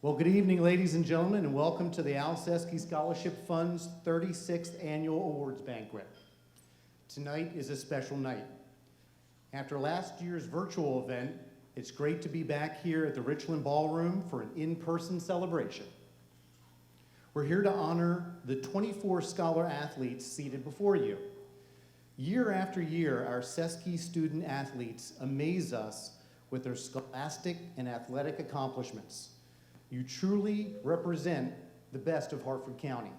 Well, good evening, ladies and gentlemen, and welcome to the Al Cesky Scholarship Fund's 36th Annual Awards Banquet. Tonight is a special night. After last year's virtual event, it's great to be back here at the Richlin Ballroom for an in-person celebration. We're here to honor the 24 scholar athletes seated before you. Year after year, our Cesky student athletes amaze us with their scholastic and athletic accomplishments. You truly represent the best of Hartford County.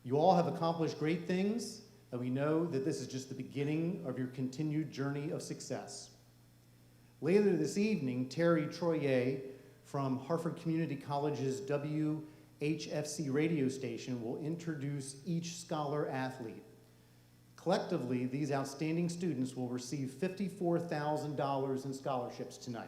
You all have accomplished great things, and we know that this is just the beginning of your continued journey of success. Later this evening, Terry Trouyet from Hartford Community College's WHFC radio station will introduce each scholar athlete. Collectively, these outstanding students will receive $54,000 in scholarships tonight.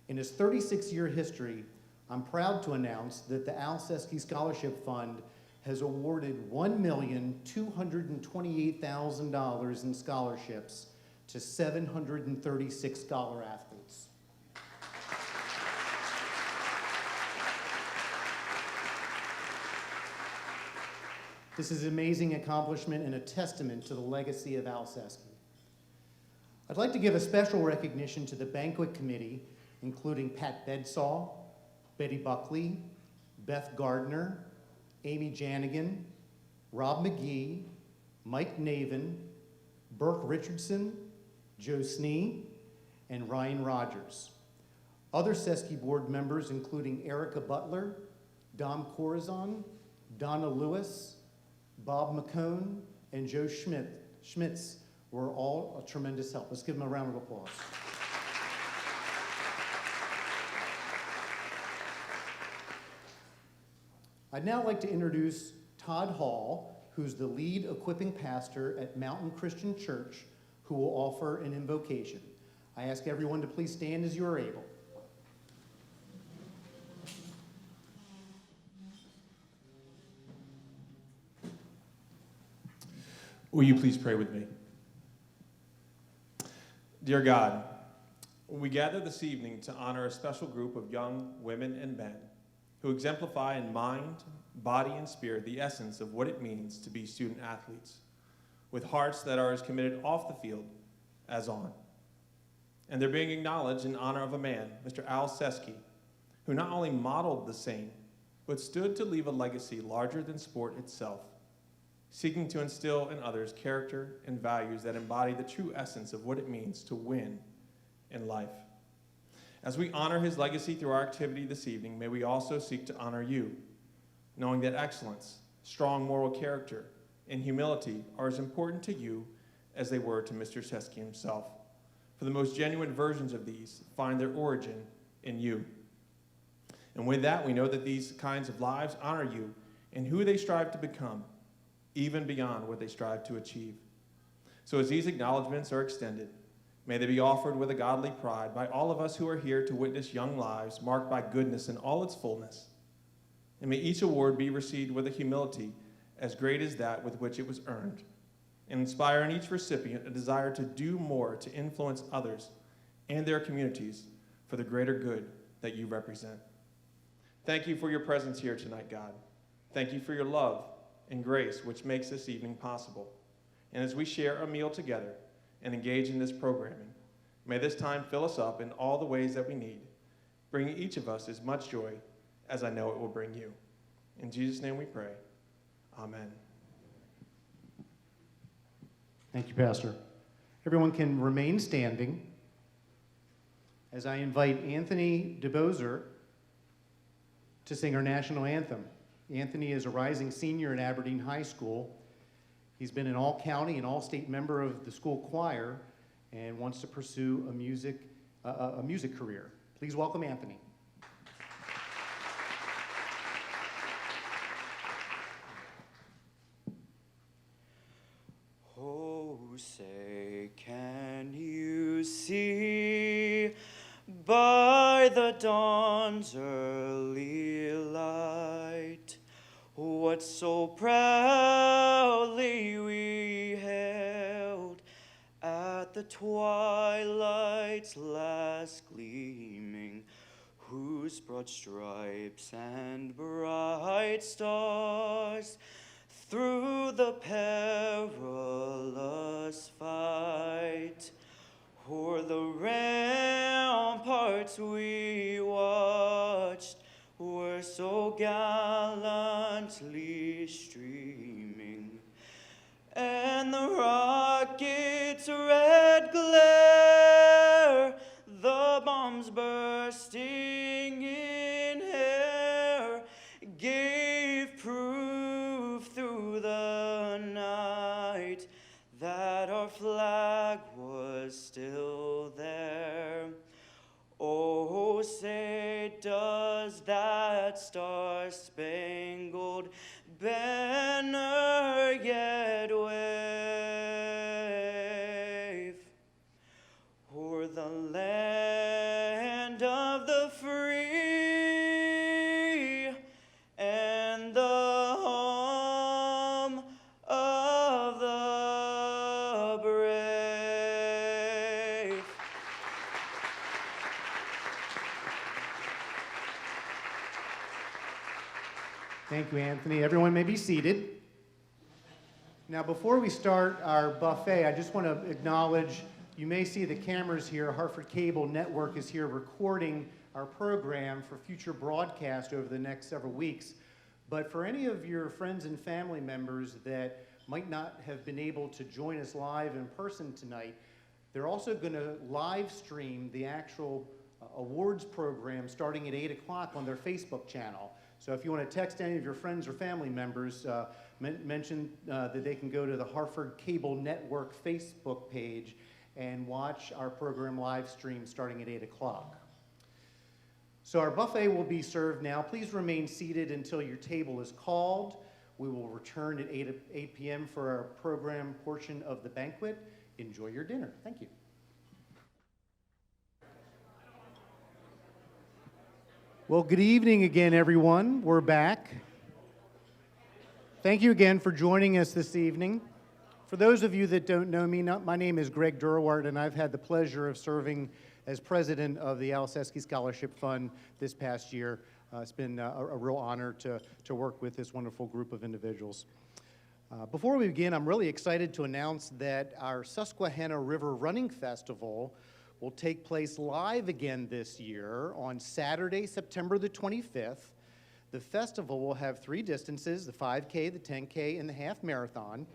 In its 36-year history, I'm proud to announce that the Al Cesky Scholarship Fund has awarded $1,228,000 in scholarships to 736 scholar athletes. This is an amazing accomplishment and a testament to the legacy of Al Cesky. I'd like to give a special recognition to the Banquet Committee, including Pat Bedsaw, Betty Buckley, Beth Gardner, Amy Janigan, Rob McGee, Mike Navin, Burke Richardson, Joe Snee, and Ryan Rogers. Other Cesky board members, including Erica Butler, Dom Corazon, Donna Lewis, Bob McCone, and Joe Schmitz, were all a tremendous help. Let's give them a round of applause. I'd now like to introduce Tod Hall, who's the lead equipping pastor at Mountain Christian Church, who will offer an invocation. I ask everyone to please stand as you are able. Will you please pray with me? Dear God, we gather this evening to honor a special group of young women and men who exemplify in mind, body, and spirit the essence of what it means to be student athletes, with hearts that are as committed off the field as on. And they're being acknowledged in honor of a man, Mr. Al Cesky, who not only modeled the same, but stood to leave a legacy larger than sport itself, seeking to instill in others character and values that embody the true essence of what it means to win in life. As we honor his legacy through our activity this evening, may we also seek to honor you, knowing that excellence, strong moral character, and humility are as important to you as they were to Mr. Cesky himself. For the most genuine versions of these find their origin in you. And with that, we know that these kinds of lives honor you and who they strive to become, even beyond what they strive to achieve. So as these acknowledgments are extended, may they be offered with a godly pride by all of us who are here to witness young lives marked by goodness in all its fullness. And may each award be received with a humility as great as that with which it was earned, and inspire in each recipient a desire to do more to influence others and their communities for the greater good that you represent. Thank you for your presence here tonight, God. Thank you for your love and grace, which makes this evening possible. And as we share a meal together and engage in this programming, may this time fill us up in all the ways that we need, bringing each of us as much joy as I know it will bring you. In Jesus' name we pray. Amen. Thank you, Pastor. Everyone can remain standing as I invite Anthony DeBocser to sing our national anthem. Anthony is a rising senior at Aberdeen High School. He's been an all-county and all-state member of the school choir and wants to pursue a music career. Please welcome Anthony. Oh, say, can you see by the dawn's early light what so proudly we held at the twilight's last gleaming? whose broad stripes and bright stars through the perilous fight o'er the ramparts we watched were so gallantly streaming, and the rocket's red glare, the bombs bursting in air, gave proof through the night that our flag was still there. Oh, say does that star-spangled banner yet wave o'er the land of the free and the home of the brave? Thank you, Anthony. Everyone may be seated. Now, before we start our buffet, I just want to acknowledge, you may see the cameras here. Hartford Cable Network is here recording our program for future broadcast over the next several weeks. But for any of your friends and family members that might not have been able to join us live in person tonight, they're also going to live stream the actual awards program starting at 8 o'clock on their Facebook channel. So if you want to text any of your friends or family members, mention that they can go to the Hartford Cable Network Facebook page and watch our program live stream starting at 8 o'clock. So our buffet will be served now. Please remain seated until your table is called. We will return at 8 p.m. for our program portion of the banquet. Enjoy your dinner. Thank you. Well, good evening again, everyone. We're back. Thank you again for joining us this evening. For those of you that don't know me, my name is Greg Derwart, and I've had the pleasure of serving as president of the Al Cesky Scholarship Fund this past year. It's been a real honor to work with this wonderful group of individuals. Before we begin, I'm really excited to announce that our Susquehanna River Running Festival will take place live again this year on Saturday, September the 25th. The festival will have 3 distances, the 5K, the 10K, and the half marathon.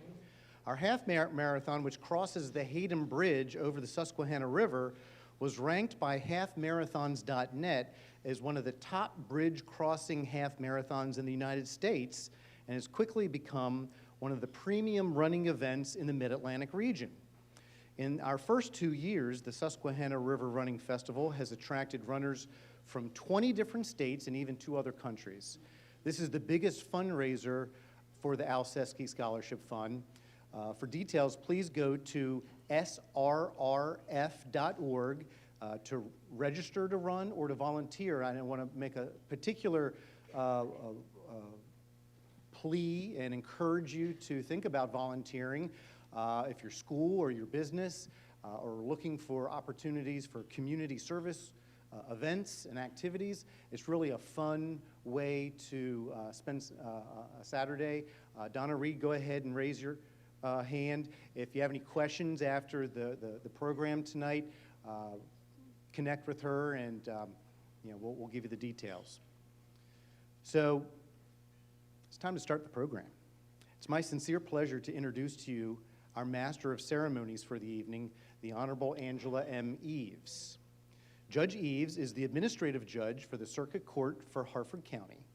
Our half marathon, which crosses the Hayden Bridge over the Susquehanna River, was ranked by halfmarathons.net as one of the top bridge crossing half marathons in the United States, and has quickly become one of the premium running events in the Mid-Atlantic region. In our first 2 years, the Susquehanna River Running Festival has attracted runners from 20 different states and even 2 other countries. This is the biggest fundraiser for the Al Cesky Scholarship Fund. For details, please go to srrf.org to register to run or to volunteer. I want to make a particular plea and encourage you to think about volunteering. If your school or your business are looking for opportunities for community service events and activities, it's really a fun way to spend a Saturday. Donna Reed, go ahead and raise your hand. If you have any questions after the program tonight, connect with her, and we'll give you the details. So it's time to start the program. It's my sincere pleasure to introduce to you our Master of Ceremonies for the evening, the Honorable Angela M. Eaves. Judge Eaves is the administrative judge for the Circuit Court for Hartford County.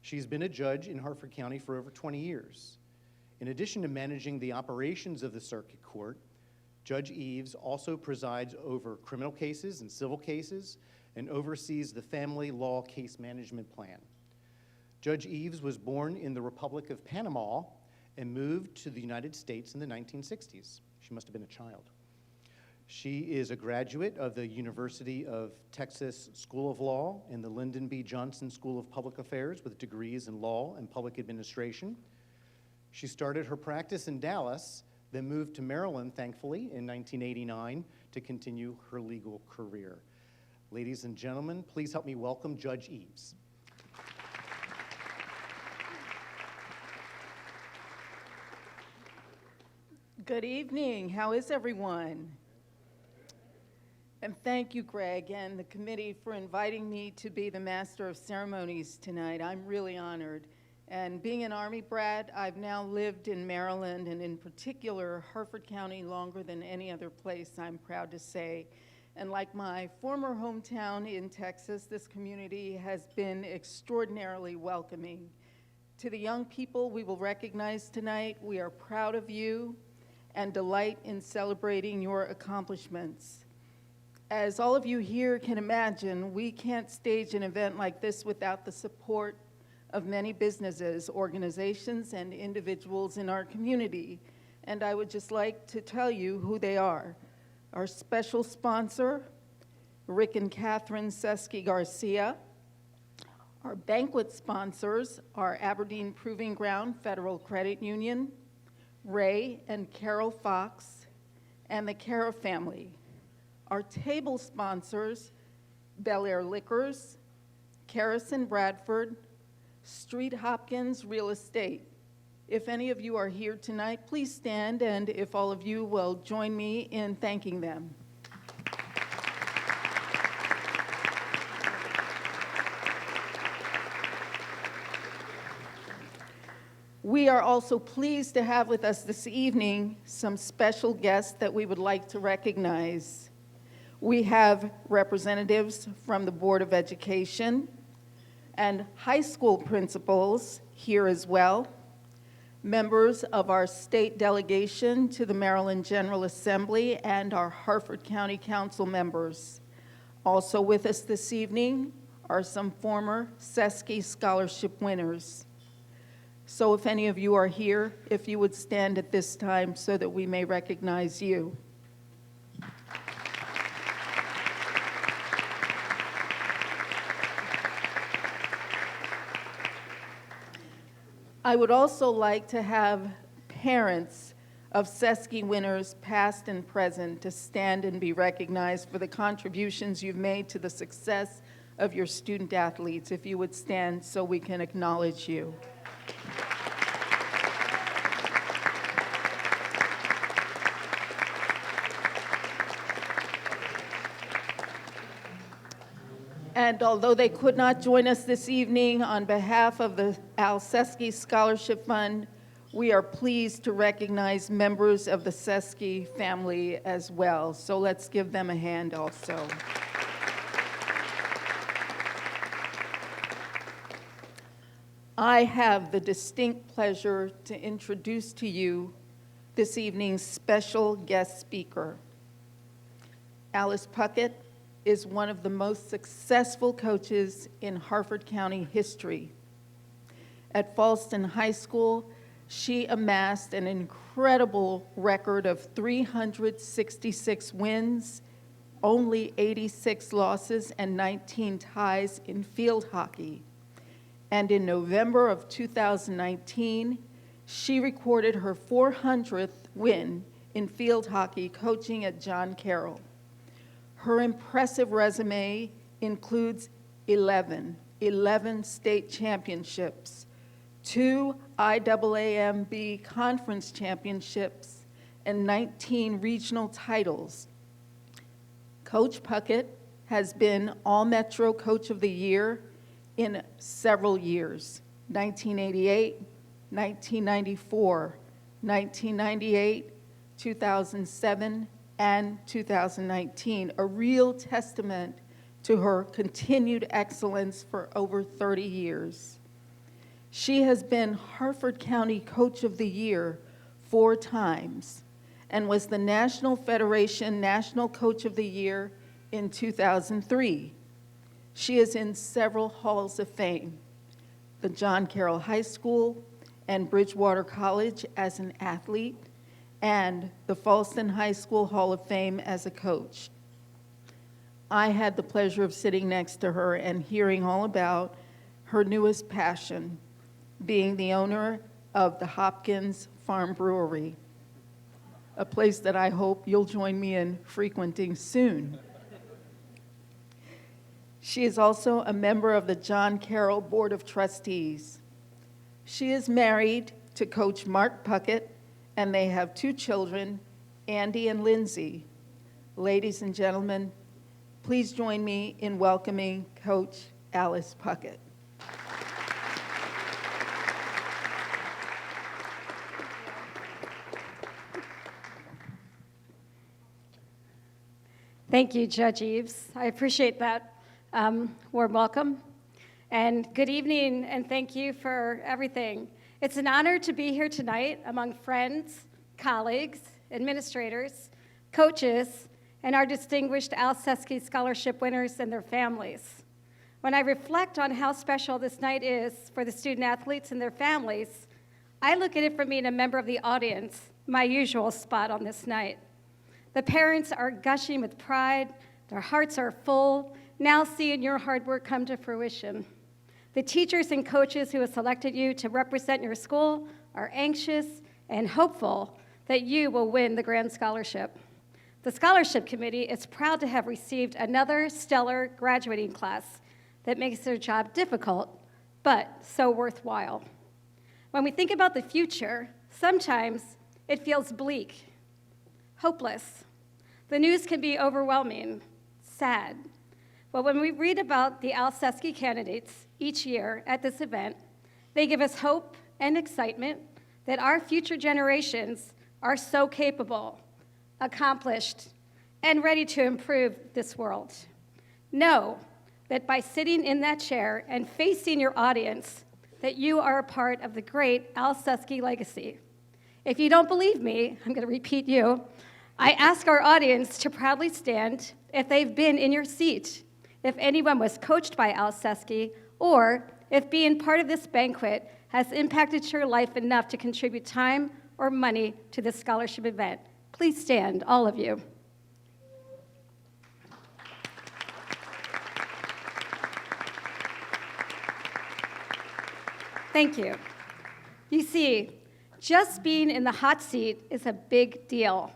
She's been a judge in Hartford County for over 20 years. In addition to managing the operations of the Circuit Court, Judge Eaves also presides over criminal cases and civil cases and oversees the Family Law Case Management Plan. Judge Eaves was born in the Republic of Panama and moved to the United States in the 1960s. She must have been a child. She is a graduate of the University of Texas School of Law and the Lyndon B. Johnson School of Public Affairs with degrees in law and public administration. She started her practice in Dallas, then moved to Maryland, thankfully, in 1989 to continue her legal career. Ladies and gentlemen, please help me welcome Judge Eaves. Good evening. How is everyone? And thank you, Greg, and the committee for inviting me to be the Master of Ceremonies tonight. I'm really honored. And being an Army brat, I've now lived in Maryland, and in particular, Harford County, longer than any other place, I'm proud to say. And like my former hometown in Texas, this community has been extraordinarily welcoming. To the young people we will recognize tonight, we are proud of you and delight in celebrating your accomplishments. As all of you here can imagine, we can't stage an event like this without the support of many businesses, organizations, and individuals in our community. And I would just like to tell you who they are. Our special sponsor, Rick and Catherine Cesky Garcia. Our banquet sponsors are Aberdeen Proving Ground Federal Credit Union, Ray and Carol Fox, and the Cara family. Our table sponsors, Bel Air Liquors, Caris and Bradford, Street Hopkins Real Estate. If any of you are here tonight, please stand, and if all of you will join me in thanking them. We are also pleased to have with us this evening some special guests that we would like to recognize. We have representatives from the Board of Education and high school principals here as well, members of our state delegation to the Maryland General Assembly, and our Harford County Council members. Also with us this evening are some former Cesky Scholarship winners. So if any of you are here, if you would stand at this time so that we may recognize you. I would also like to have parents of Cesky winners, past and present, to stand and be recognized for the contributions you've made to the success of your student athletes. If you would stand so we can acknowledge you. And although they could not join us this evening, on behalf of the Al Cesky Scholarship Fund, we are pleased to recognize members of the Cesky family as well. So let's give them a hand also. I have the distinct pleasure to introduce to you this evening's special guest speaker. Alice Puckett is one of the most successful coaches in Harford County history. At Falston High School, she amassed an incredible record of 366 wins, only 86 losses, and 19 ties in field hockey. And in November of 2019, she recorded her 400th win in field hockey coaching at John Carroll. Her impressive resume includes 11 state championships, 2 IAAMB conference championships, and 19 regional titles. Coach Puckett has been All-Metro Coach of the Year in several years, 1988, 1994, 1998, 2007, and 2019, a real testament to her continued excellence for over 30 years. She has been Harford County Coach of the Year 4 times and was the National Federation National Coach of the Year in 2003. She is in several halls of fame, the John Carroll High School and Bridgewater College as an athlete, and the Falston High School Hall of Fame as a coach. I had the pleasure of sitting next to her and hearing all about her newest passion, being the owner of the Hopkins Farm Brewery, a place that I hope you'll join me in frequenting soon. She is also a member of the John Carroll Board of Trustees. She is married to Coach Mark Puckett, and they have 2 children, Andy and Lindsay. Ladies and gentlemen, please join me in welcoming Coach Alice Puckett. Thank you, Judge Eaves. I appreciate that warm welcome. And good evening, and thank you for everything. It's an honor to be here tonight among friends, colleagues, administrators, coaches, and our distinguished Al Cesky Scholarship winners and their families. When I reflect on how special this night is for the student athletes and their families, I look at it from being a member of the audience, my usual spot on this night. The parents are gushing with pride, their hearts are full, now seeing your hard work come to fruition. The teachers and coaches who have selected you to represent your school are anxious and hopeful that you will win the Grand Scholarship. The Scholarship Committee is proud to have received another stellar graduating class that makes their job difficult, but so worthwhile. When we think about the future, sometimes it feels bleak, hopeless. The news can be overwhelming, sad. But when we read about the Al Cesky candidates each year at this event, they give us hope and excitement that our future generations are so capable, accomplished, and ready to improve this world. Know that by sitting in that chair and facing your audience, that you are a part of the great Al Cesky legacy. If you don't believe me, I'm going to repeat you. I ask our audience to proudly stand if they've been in your seat, if anyone was coached by Al Cesky, or if being part of this banquet has impacted your life enough to contribute time or money to this scholarship event. Please stand, all of you. Thank you. You see, just being in the hot seat is a big deal.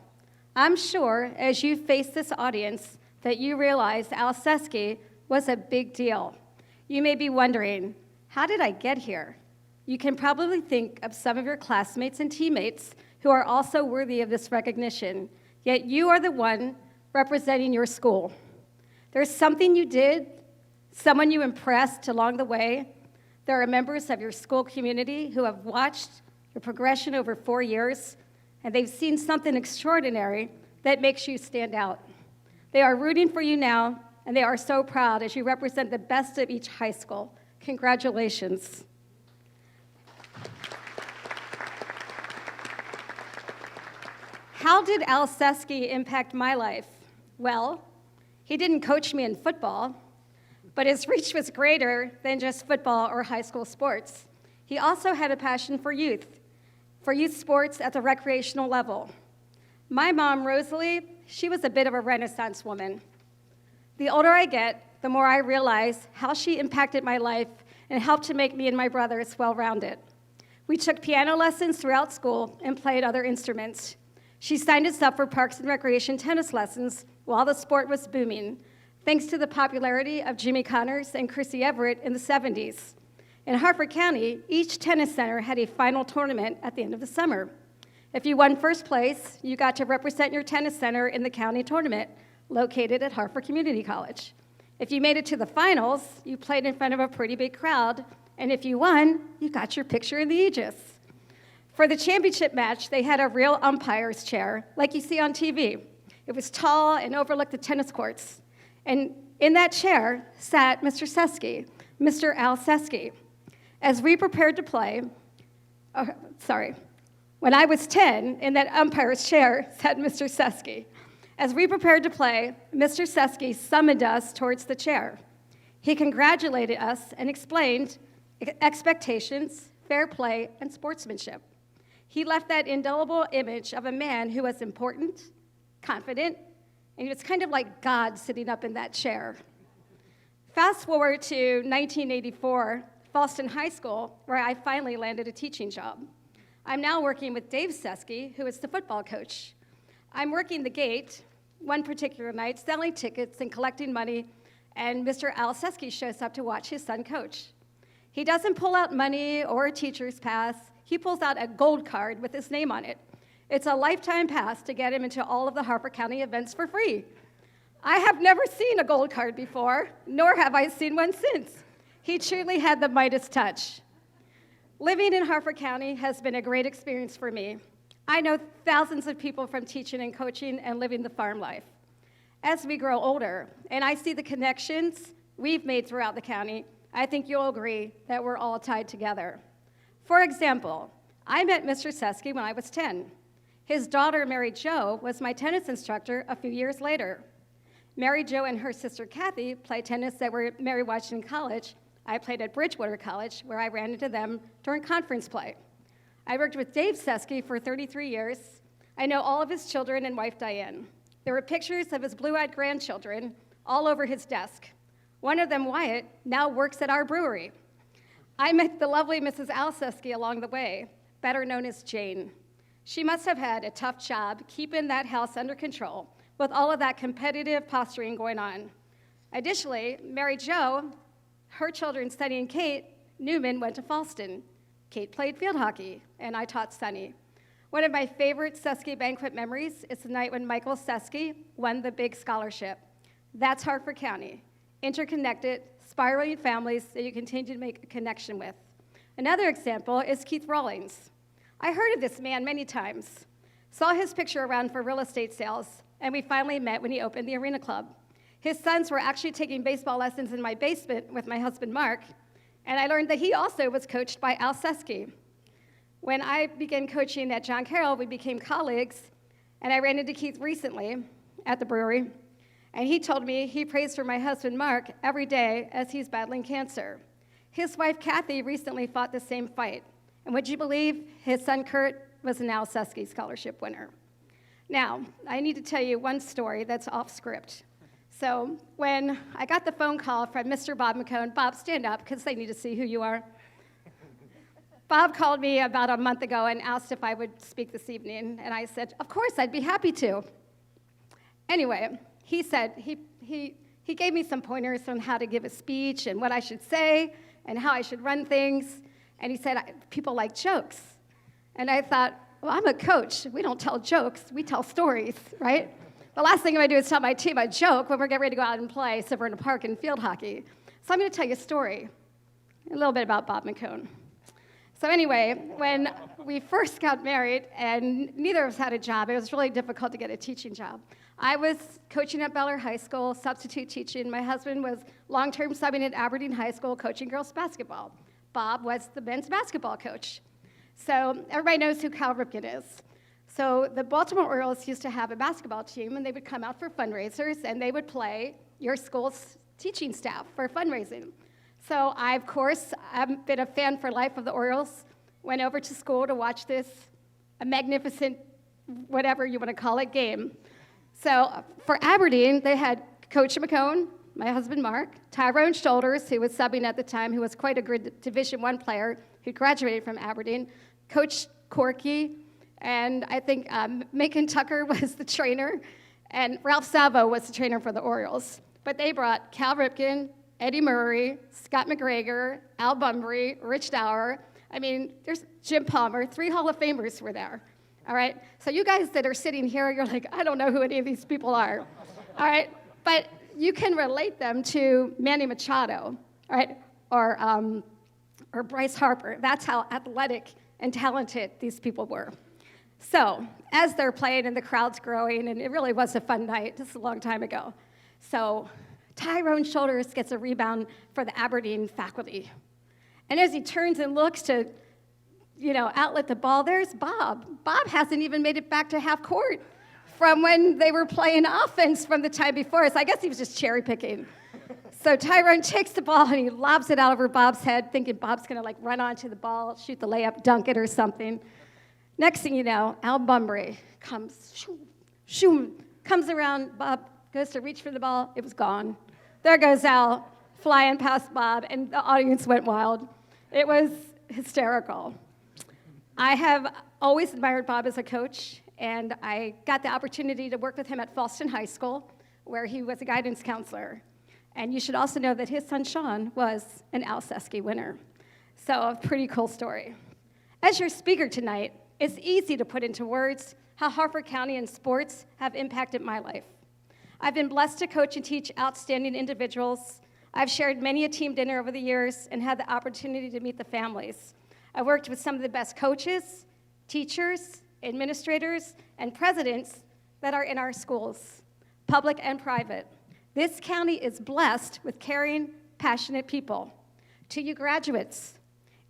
I'm sure as you face this audience that you realize Al Cesky was a big deal. You may be wondering, how did I get here? You can probably think of some of your classmates and teammates who are also worthy of this recognition, yet you are the one representing your school. There's something you did, someone you impressed along the way. There are members of your school community who have watched your progression over 4 years, and they've seen something extraordinary that makes you stand out. They are rooting for you now, and they are so proud as you represent the best of each high school. Congratulations. How did Al Cesky impact my life? Well, he didn't coach me in football, but his reach was greater than just football or high school sports. He also had a passion for youth sports at the recreational level. My mom, Rosalie, she was a bit of a Renaissance woman. The older I get, the more I realize how she impacted my life and helped to make me and my brothers well-rounded. We took piano lessons throughout school and played other instruments. She signed us up for Parks and Recreation tennis lessons while the sport was booming, thanks to the popularity of Jimmy Connors and Chrissy Everett in the 70s. In Harford County, each tennis center had a final tournament at the end of the summer. If you won first place, you got to represent your tennis center in the county tournament located at Harford Community College. If you made it to the finals, you played in front of a pretty big crowd, and if you won, you got your picture in the Aegis. For the championship match, they had a real umpire's chair, like you see on TV. It was tall and overlooked the tennis courts. And in that chair sat Mr. Cesky, Mr. Al Cesky. As we prepared to play, when I was 10, in that umpire's chair sat Mr. Cesky. As we prepared to play, Mr. Cesky summoned us towards the chair. He congratulated us and explained expectations, fair play, and sportsmanship. He left that indelible image of a man who was important, confident, and he was kind of like God sitting up in that chair. Fast forward to 1984, Fallston High School, where I finally landed a teaching job. I'm now working with Dave Cesky, who is the football coach. I'm working the gate one particular night, selling tickets and collecting money and Mr. Al Cesky shows up to watch his son coach. He doesn't pull out money or a teacher's pass. He pulls out a gold card with his name on it. It's a lifetime pass to get him into all of the Harper County events for free. I have never seen a gold card before, nor have I seen one since. He truly had the Midas touch. Living in Harper County has been a great experience for me. I know thousands of people from teaching and coaching and living the farm life. As we grow older, and I see the connections we've made throughout the county, I think you'll agree that we're all tied together. For example, I met Mr. Cesky when I was 10. His daughter, Mary Jo, was my tennis instructor a few years later. Mary Jo and her sister Kathy played tennis at Mary Washington College. I played at Bridgewater College, where I ran into them during conference play. I worked with Dave Cesky for 33 years. I know all of his children and wife, Diane. There were pictures of his blue-eyed grandchildren all over his desk. One of them, Wyatt, now works at our brewery. I met the lovely Mrs. Al Cesky along the way, better known as Jane. She must have had a tough job keeping that house under control with all of that competitive posturing going on. Additionally, Mary Jo, her children, Sunny and Kate Newman, went to Falston. Kate played field hockey, and I taught Sunny. One of my favorite Cesky banquet memories is the night when Michael Cesky won the big scholarship. That's Hartford County, interconnected, spiraling families that you continue to make a connection with. Another example is Keith Rawlings. I heard of this man many times, saw his picture around for real estate sales, and we finally met when he opened the Arena Club. His sons were actually taking baseball lessons in my basement with my husband, Mark, and I learned that he also was coached by Al Cesky. When I began coaching at John Carroll, we became colleagues, and I ran into Keith recently at the brewery, and he told me he prays for my husband, Mark, every day as he's battling cancer. His wife, Kathy, recently fought the same fight, and would you believe his son, Kurt, was an Al Cesky scholarship winner. Now, I need to tell you one story that's off script. So when I got the phone call from Mr. Bob McCone, Bob, stand up, because they need to see who you are. Bob called me about a month ago and asked if I would speak this evening, and I said, of course, I'd be happy to. Anyway, he said, he gave me some pointers on how to give a speech and what I should say and how I should run things, and he said, people like jokes. And I thought, well, I'm a coach. We don't tell jokes, we tell stories, right? The last thing I'm gonna do is tell my team a joke when we're getting ready to go out and play Severna Park in field hockey. So I'm gonna tell you a story, a little bit about Bob McCone. So anyway, when we first got married and neither of us had a job, it was really difficult to get a teaching job. I was coaching at Bel Air High School, substitute teaching. My husband was long-term subbing at Aberdeen High School, coaching girls basketball. Bob was the men's basketball coach. So everybody knows who Cal Ripken is. So the Baltimore Orioles used to have a basketball team, and they would come out for fundraisers, and they would play your school's teaching staff for fundraising. So I, of course, I've been a fan for life of the Orioles, went over to school to watch this a magnificent, whatever you want to call it, game. So for Aberdeen, they had Coach McCone, my husband Mark, Tyrone Shoulders, who was subbing at the time, who was quite a good Division I player, who graduated from Aberdeen, Coach Corky, and I think Macon Tucker was the trainer, and Ralph Salvo was the trainer for the Orioles. But they brought Cal Ripken, Eddie Murray, Scott McGregor, Al Bunbury, Rich Dower. I mean, there's Jim Palmer, 3 Hall of Famers were there, all right? So you guys that are sitting here, you're like, I don't know who any of these people are, all right? But you can relate them to Manny Machado, all right, or Bryce Harper. That's how athletic and talented these people were. So as they're playing and the crowd's growing, and it really was a fun night, this is a long time ago. So Tyrone Shoulders gets a rebound for the Aberdeen faculty. And as he turns and looks to, outlet the ball, there's Bob. Bob hasn't even made it back to half court from when they were playing offense from the time before. So I guess he was just cherry picking. So Tyrone takes the ball and he lobs it out over Bob's head, thinking Bob's gonna run onto the ball, shoot the layup, dunk it or something. Next thing you know, Al Bunbury comes, comes around, Bob goes to reach for the ball, it was gone. There goes Al, flying past Bob, and the audience went wild. It was hysterical. I have always admired Bob as a coach, and I got the opportunity to work with him at Falston High School, where he was a guidance counselor. And you should also know that his son, Sean, was an Al Cesky winner. So a pretty cool story. As your speaker tonight, it's easy to put into words how Harford County and sports have impacted my life. I've been blessed to coach and teach outstanding individuals. I've shared many a team dinner over the years and had the opportunity to meet the families. I worked with some of the best coaches, teachers, administrators, and presidents that are in our schools, public and private. This county is blessed with caring, passionate people. To you graduates,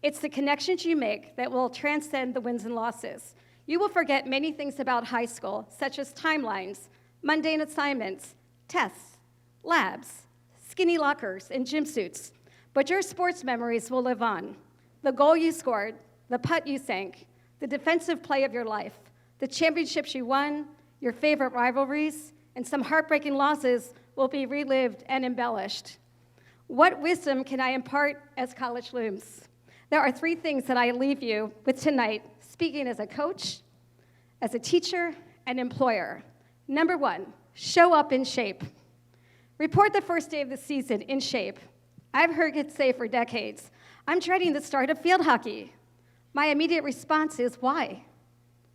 it's the connections you make that will transcend the wins and losses. You will forget many things about high school, such as timelines, mundane assignments, tests, labs, skinny lockers, and gym suits. But your sports memories will live on. The goal you scored, the putt you sank, the defensive play of your life, the championships you won, your favorite rivalries, and some heartbreaking losses will be relived and embellished. What wisdom can I impart as college looms? There are 3 things that I leave you with tonight, speaking as a coach, as a teacher, and employer. Number 1, show up in shape. Report the first day of the season in shape. I've heard it say for decades, I'm dreading the start of field hockey. My immediate response is, why?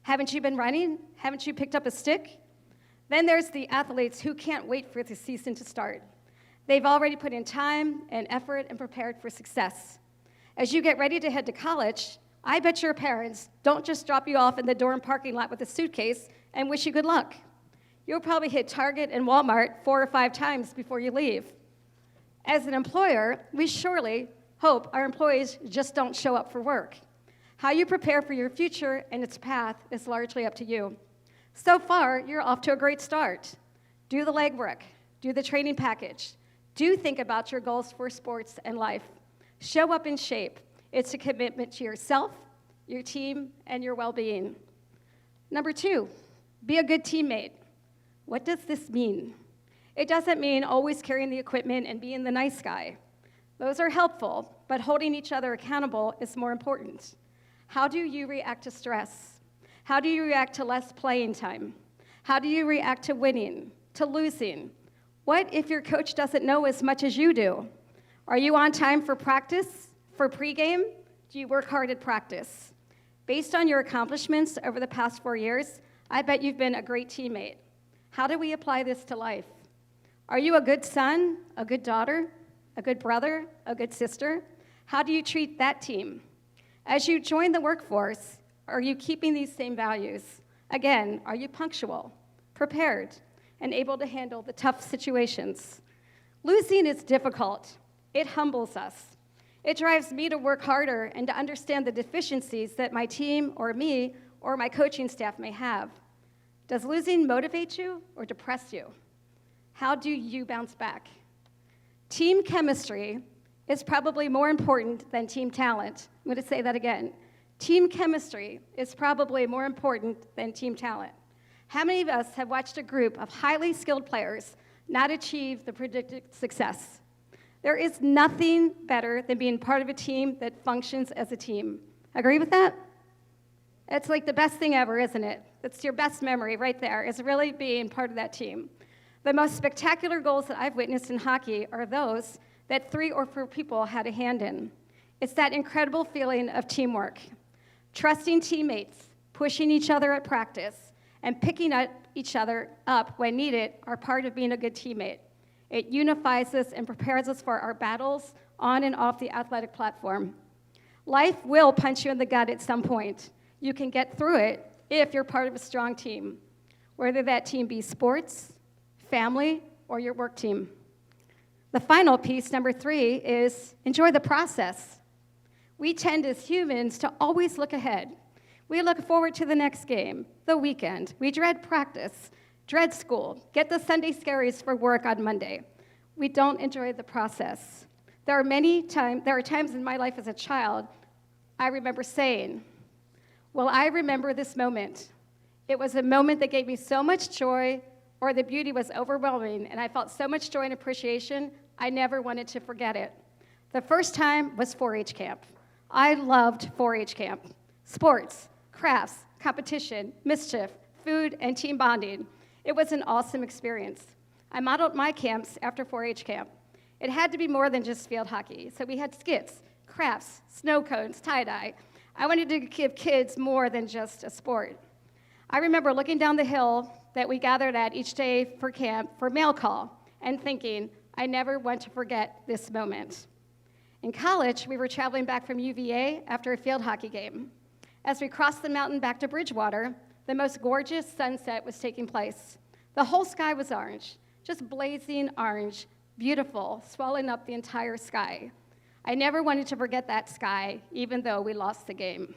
Haven't you been running? Haven't you picked up a stick? Then there's the athletes who can't wait for the season to start. They've already put in time and effort and prepared for success. As you get ready to head to college, I bet your parents don't just drop you off in the dorm parking lot with a suitcase and wish you good luck. You'll probably hit Target and Walmart 4 or 5 times before you leave. As an employer, we surely hope our employees just don't show up for work. How you prepare for your future and its path is largely up to you. So far, you're off to a great start. Do the legwork, do the training package. Do think about your goals for sports and life. Show up in shape. It's a commitment to yourself, your team, and your well-being. Number 2, be a good teammate. What does this mean? It doesn't mean always carrying the equipment and being the nice guy. Those are helpful, but holding each other accountable is more important. How do you react to stress? How do you react to less playing time? How do you react to winning, to losing? What if your coach doesn't know as much as you do? Are you on time for practice, for pregame? Do you work hard at practice? Based on your accomplishments over the past 4 years, I bet you've been a great teammate. How do we apply this to life? Are you a good son, a good daughter, a good brother, a good sister? How do you treat that team? As you join the workforce, are you keeping these same values? Again, are you punctual, prepared, and able to handle the tough situations? Losing is difficult. It humbles us. It drives me to work harder and to understand the deficiencies that my team or me or my coaching staff may have. Does losing motivate you or depress you? How do you bounce back? Team chemistry is probably more important than team talent. I'm going to say that again. Team chemistry is probably more important than team talent. How many of us have watched a group of highly skilled players not achieve the predicted success? There is nothing better than being part of a team that functions as a team. Agree with that? It's like the best thing ever, isn't it? It's your best memory right there, is really being part of that team. The most spectacular goals that I've witnessed in hockey are those that 3 or 4 people had a hand in. It's that incredible feeling of teamwork. Trusting teammates, pushing each other at practice, and picking up each other up when needed are part of being a good teammate. It unifies us and prepares us for our battles on and off the athletic platform. Life will punch you in the gut at some point. You can get through it if you're part of a strong team, whether that team be sports, family, or your work team. The final piece, number 3, is enjoy the process. We tend as humans to always look ahead. We look forward to the next game, the weekend. We dread practice, dread school, get the Sunday scaries for work on Monday. We don't enjoy the process. There are times in my life as a child I remember saying, well, I remember this moment. It was a moment that gave me so much joy, or the beauty was overwhelming, and I felt so much joy and appreciation, I never wanted to forget it. The first time was 4-H camp. I loved 4-H camp. Sports, crafts, competition, mischief, food, and team bonding. It was an awesome experience. I modeled my camps after 4-H camp. It had to be more than just field hockey. So we had skits, crafts, snow cones, tie-dye. I wanted to give kids more than just a sport. I remember looking down the hill that we gathered at each day for camp for mail call and thinking, I never want to forget this moment. In college, we were traveling back from UVA after a field hockey game. As we crossed the mountain back to Bridgewater, the most gorgeous sunset was taking place. The whole sky was orange, just blazing orange, beautiful, swelling up the entire sky. I never wanted to forget that sky, even though we lost the game.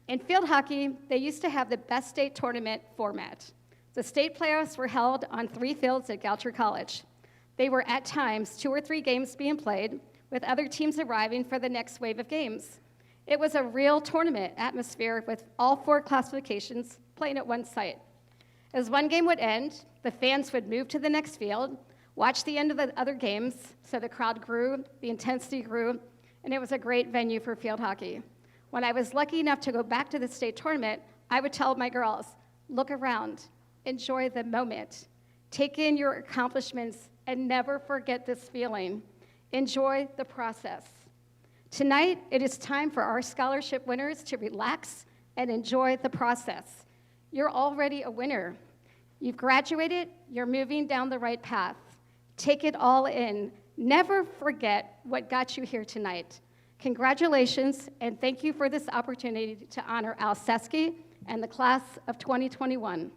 In field hockey, they used to have the best state tournament format. The state playoffs were held on 3 fields at Goucher College. They were at times 2 or 3 games being played, with other teams arriving for the next wave of games. It was a real tournament atmosphere with all 4 classifications playing at one site. As one game would end, the fans would move to the next field, watch the end of the other games, so the crowd grew, the intensity grew, and it was a great venue for field hockey. When I was lucky enough to go back to the state tournament, I would tell my girls, look around, enjoy the moment, take in your accomplishments, and never forget this feeling. Enjoy the process. Tonight, it is time for our scholarship winners to relax and enjoy the process. You're already a winner. You've graduated, you're moving down the right path. Take it all in. Never forget what got you here tonight. Congratulations, and thank you for this opportunity to honor Al Cesky and the class of 2021.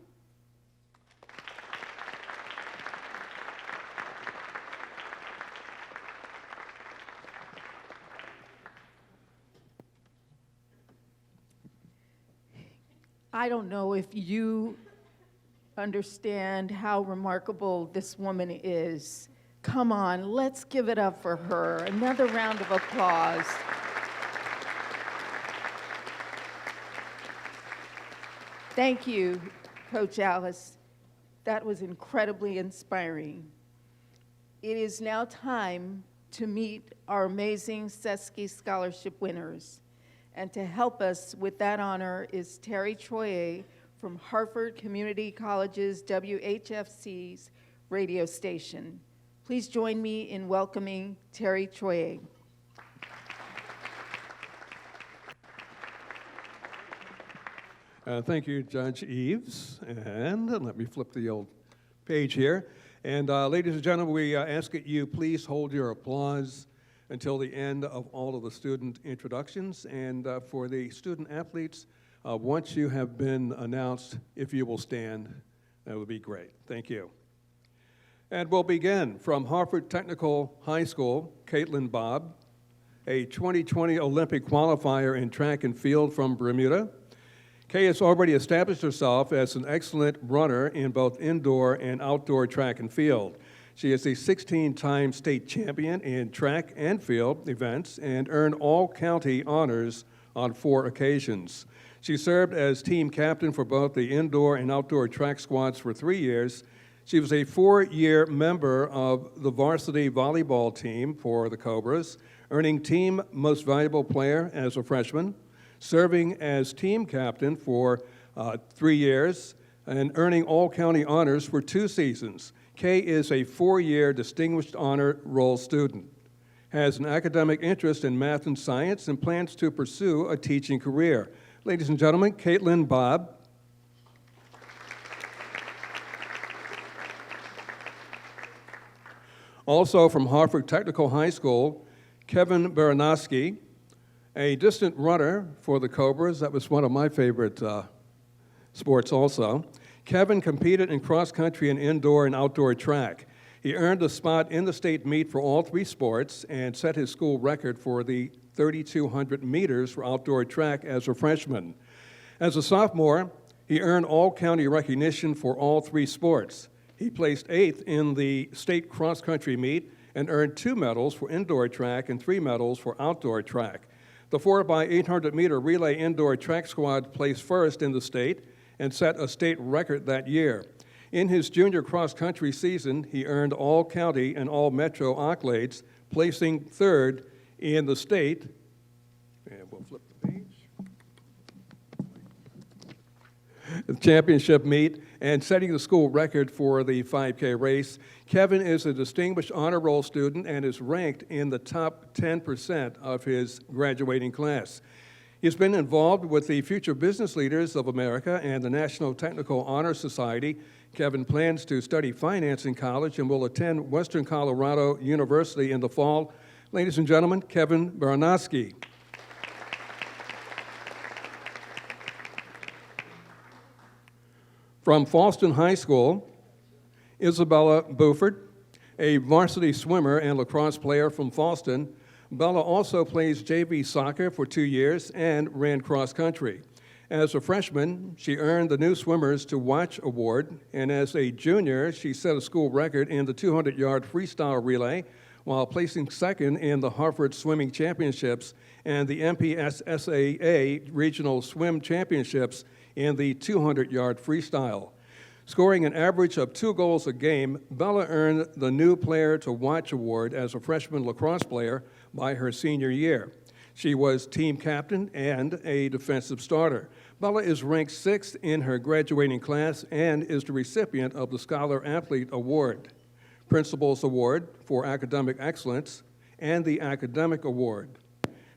I don't know if you understand how remarkable this woman is. Come on, let's give it up for her. Another round of applause. Thank you, Coach Alice. That was incredibly inspiring. It is now time to meet our amazing Cesky Scholarship winners. And to help us with that honor is Terry Trouyet from Hartford Community College's WHFC's radio station. Please join me in welcoming Terry Trouyet. Thank you, Judge Eaves. And let me flip the old page here. And ladies and gentlemen, we ask that you please hold your applause until the end of all of the student introductions. And for the student athletes, once you have been announced, if you will stand, that would be great. Thank you. And we'll begin from Hartford Technical High School, Caitlyn Bobb, a 2020 Olympic qualifier in track and field from Bermuda. Kay has already established herself as an excellent runner in both indoor and outdoor track and field. She is a 16-time state champion in track and field events and earned all-county honors on 4 occasions. She served as team captain for both the indoor and outdoor track squads for 3 years. She was a 4-year member of the varsity volleyball team for the Cobras, earning Team Most Valuable Player as a freshman, serving as team captain for 3 years, and earning all-county honors for 2 seasons. Kay is a 4-year Distinguished Honor Roll student, has an academic interest in math and science, and plans to pursue a teaching career. Ladies and gentlemen, Caitlyn Bobb. Also from Hartford Technical High School, Kevin Baranoski, a distant runner for the Cobras. That was one of my favorite sports also. Kevin competed in cross-country and indoor and outdoor track. He earned a spot in the state meet for all 3 sports and set his school record for the 3,200 meters for outdoor track as a freshman. As a sophomore, he earned all-county recognition for all 3 sports. He placed 8th in the state cross-country meet and earned 2 medals for indoor track and 3 medals for outdoor track. The 4x800 meter relay indoor track squad placed first in the state and set a state record that year. In his junior cross-country season, he earned all-county and all-metro accolades, placing 3rd in the state. And we'll flip the page. the championship meet and setting the school record for the 5K race. Kevin is a distinguished honor roll student and is ranked in the top 10% of his graduating class. He's been involved with the Future Business Leaders of America and the National Technical Honor Society. Kevin plans to study finance in college and will attend Western Colorado University in the fall. Ladies and gentlemen, Kevin Baranoski. From Fallston High School, Isabella Bouffard, a varsity swimmer and lacrosse player from Fallston. Bella also plays JV soccer for 2 years and ran cross country. As a freshman, she earned the New Swimmers to Watch Award, and as a junior, she set a school record in the 200-yard freestyle relay while placing second in the Harvard Swimming Championships and the MPSSAA Regional Swim Championships in the 200-yard freestyle. Scoring an average of 2 goals a game, Bella earned the New Player to Watch Award as a freshman lacrosse player by her senior year. She was team captain and a defensive starter. Bella is ranked 6th in her graduating class and is the recipient of the Scholar Athlete Award, Principal's Award for Academic Excellence, and the Academic Award.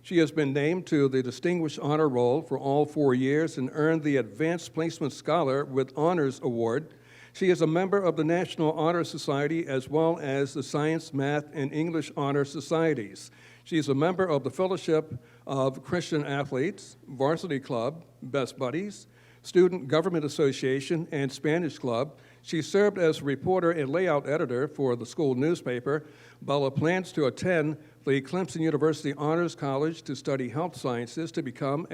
She has been named to the Distinguished Honor Roll for all 4 years and earned the Advanced Placement Scholar with Honors Award. She is a member of the National Honor Society as well as the Science, Math, and English Honor Societies. She is a member of the Fellowship of Christian Athletes, Varsity Club, Best Buddies, Student Government Association, and Spanish Club. She served as a reporter and layout editor for the school newspaper. Bella plans to attend the Clemson University Honors College to study health sciences to become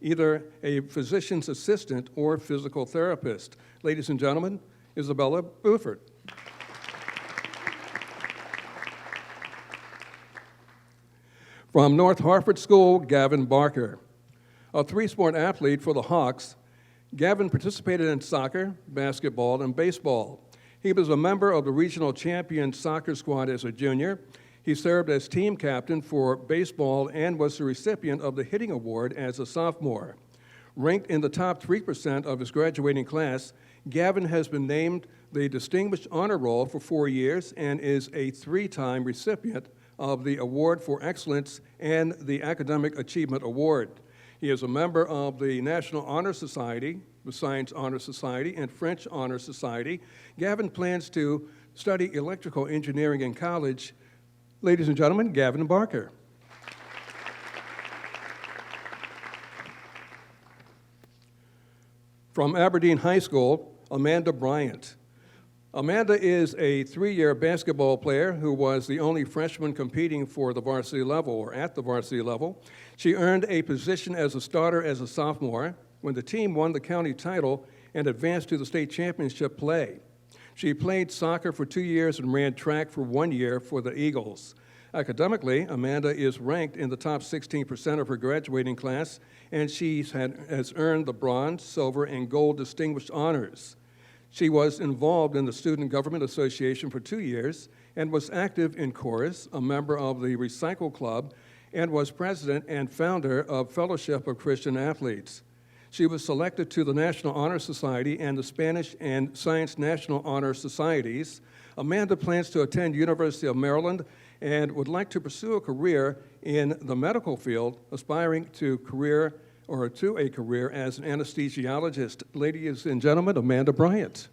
either a physician's assistant or physical therapist. Ladies and gentlemen, Isabella Bouffard. From North Hartford School, Gavin Barker. A 3-sport athlete for the Hawks, Gavin participated in soccer, basketball, and baseball. He was a member of the regional champion soccer squad as a junior. He served as team captain for baseball and was the recipient of the hitting award as a sophomore. Ranked in the top 3% of his graduating class, Gavin has been named the Distinguished Honor Roll for 4 years and is a 3-time recipient of the Award for Excellence and the Academic Achievement Award. He is a member of the National Honor Society, the Science Honor Society, and French Honor Society. Gavin plans to study electrical engineering in college. Ladies and gentlemen, Gavin Barker. From Aberdeen High School, Amanda Bryant. Amanda is a 3-year basketball player who was the only freshman competing for the varsity level or at the varsity level. She earned a position as a starter as a sophomore when the team won the county title and advanced to the state championship play. She played soccer for 2 years and ran track for 1 year for the Eagles. Academically, Amanda is ranked in the top 16% of her graduating class, and she has earned the bronze, silver, and gold distinguished honors. She was involved in the Student Government Association for 2 years and was active in chorus, a member of the Recycle Club, and was president and founder of Fellowship of Christian Athletes. She was selected to the National Honor Society and the Spanish and Science National Honor Societies. Amanda plans to attend University of Maryland and would like to pursue a career in the medical field, aspiring to a career as an anesthesiologist. Ladies and gentlemen, Amanda Bryant.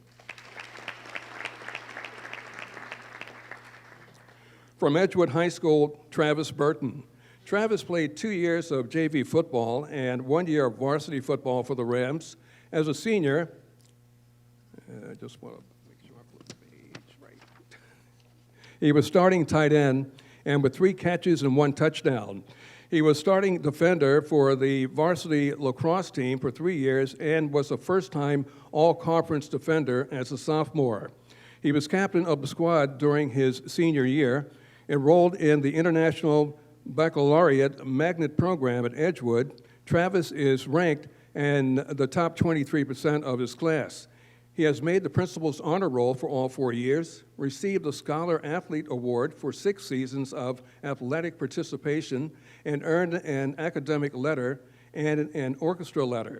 From Edgewood High School, Travis Burton. Travis played 2 years of JV football and 1 year of varsity football for the Rams. As a senior, I just want to make sure I put the page right. He was starting tight end and with 3 catches and 1 touchdown. He was starting defender for the varsity lacrosse team for 3 years and was a first-time all-conference defender as a sophomore. He was captain of the squad during his senior year, enrolled in the International Baccalaureate Magnet program at Edgewood. Travis is ranked in the top 23% of his class. He has made the Principal's Honor Roll for all 4 years, received the Scholar Athlete Award for 6 seasons of athletic participation, and earned an academic letter and an orchestra letter.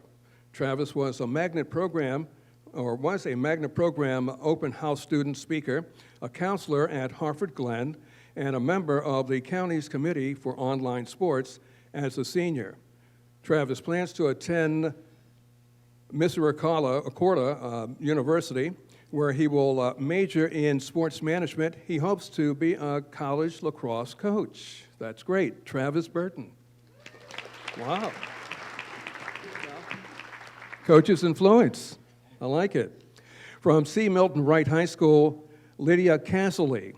Travis was a magnet program open house student speaker, a counselor at Hartford Glen, and a member of the county's committee for online sports as a senior. Travis plans to attend Misericordia University, where he will major in sports management. He hopes to be a college lacrosse coach. That's great. Travis Burton. Wow. Coach's influence. I like it. From C. Milton Wright High School, Lydia Cassilly.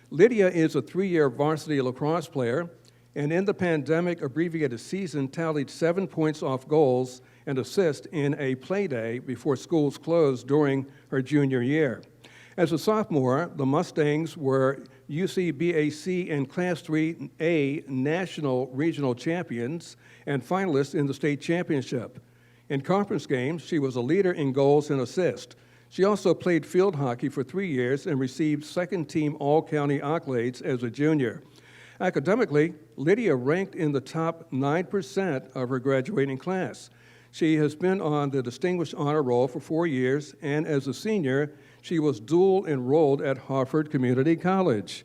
Lydia is a 3-year varsity lacrosse player, and in the pandemic abbreviated season tallied 7 points off goals and assists in a play day before schools closed during her junior year. As a sophomore, the Mustangs were UCBAC and Class 3A national regional champions and finalists in the state championship. In conference games, she was a leader in goals and assists. She also played field hockey for 3 years and received second-team all-county accolades as a junior. Academically, Lydia ranked in the top 9% of her graduating class. She has been on the Distinguished Honor Roll for 4 years, and as a senior, she was dual enrolled at Hartford Community College.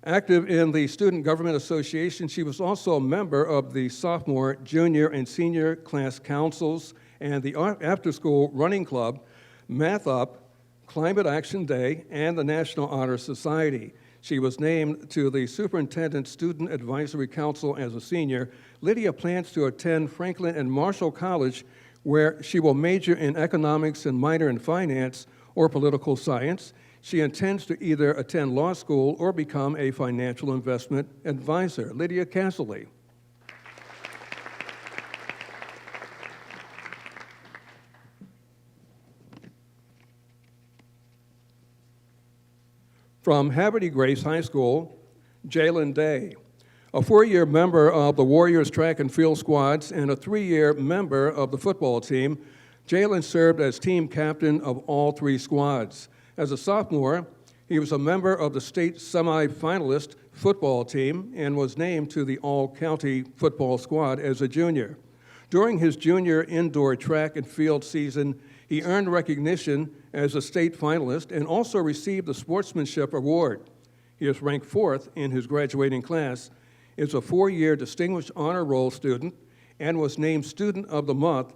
Active in the Student Government Association, she was also a member of the sophomore, junior, and senior class councils and the after-school running club, Math Up, Climate Action Day, and the National Honor Society. She was named to the Superintendent Student Advisory Council as a senior. Lydia plans to attend Franklin and Marshall College, where she will major in economics and minor in finance or political science. She intends to either attend law school or become a financial investment advisor. Lydia Cassilly. From Haverty Grace High School, Jaylen Day, a 4-year member of the Warriors track and field squads and a 3-year member of the football team, Jaylen served as team captain of all 3 squads. As a sophomore, he was a member of the state semifinalist football team and was named to the all-county football squad as a junior. During his junior indoor track and field season, he earned recognition as a state finalist and also received the Sportsmanship Award. He is ranked 4th in his graduating class, is a 4-year Distinguished Honor Roll student, and was named Student of the Month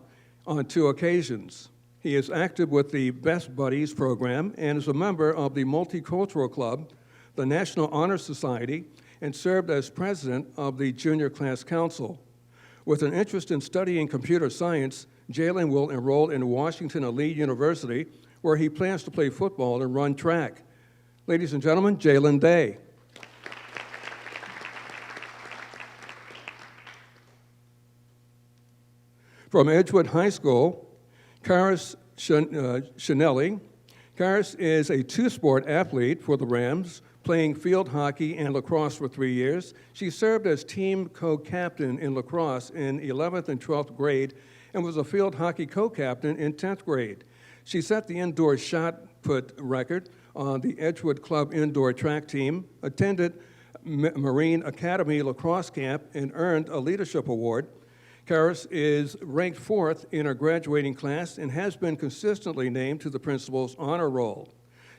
on 2 occasions. He is active with the Best Buddies program and is a member of the Multicultural Club, the National Honor Society, and served as president of the Junior Class Council. With an interest in studying computer science, Jaylen will enroll in Washington Elite University, where he plans to play football and run track. Ladies and gentlemen, Jaylen Day. From Edgewood High School, Caris Cianelli. Caris is a 2-sport athlete for the Rams, playing field hockey and lacrosse for 3 years. She served as team co-captain in lacrosse in 11th and 12th grade and was a field hockey co-captain in 10th grade. She set the indoor shot put record on the Edgewood Club indoor track team, attended Marine Academy lacrosse camp, and earned a leadership award. Caris is ranked 4th in her graduating class and has been consistently named to the principal's honor roll.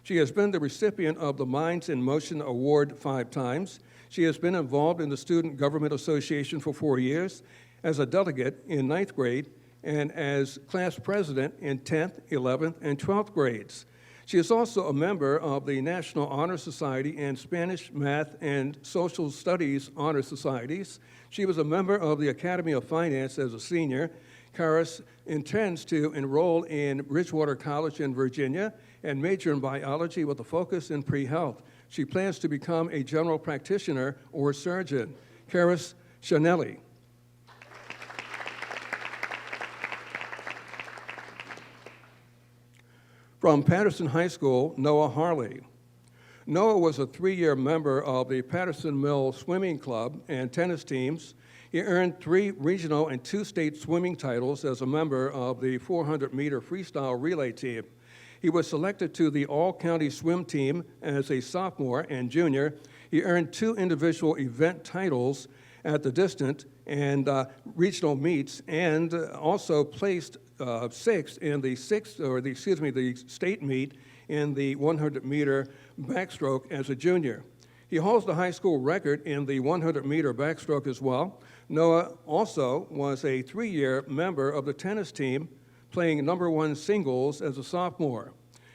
She has been the recipient of the Minds in Motion Award 5 times. She has been involved in the Student Government Association for 4 years, as a delegate in 9th grade, and as class president in 10th, 11th, and 12th grades. She is also a member of the National Honor Society and Spanish, Math, and Social Studies Honor Societies. She was a member of the Academy of Finance as a senior. Caris intends to enroll in Bridgewater College in Virginia and major in biology with a focus in pre-health. She plans to become a general practitioner or surgeon. Caris Cianelli. From Patterson High School, Noah Harley. Noah was a 3-year member of the Patterson Mill Swimming Club and tennis teams. He earned 3 regional and 2 state swimming titles as a member of the 400-meter freestyle relay team. He was selected to the all-county swim team as a sophomore and junior. He earned 2 individual event titles at the distance and regional meets, and also placed sixth in the state meet in the 100-meter backstroke as a junior. He holds the high school record in the 100-meter backstroke as well. Noah also was a 3-year member of the tennis team, playing #1 singles as a sophomore.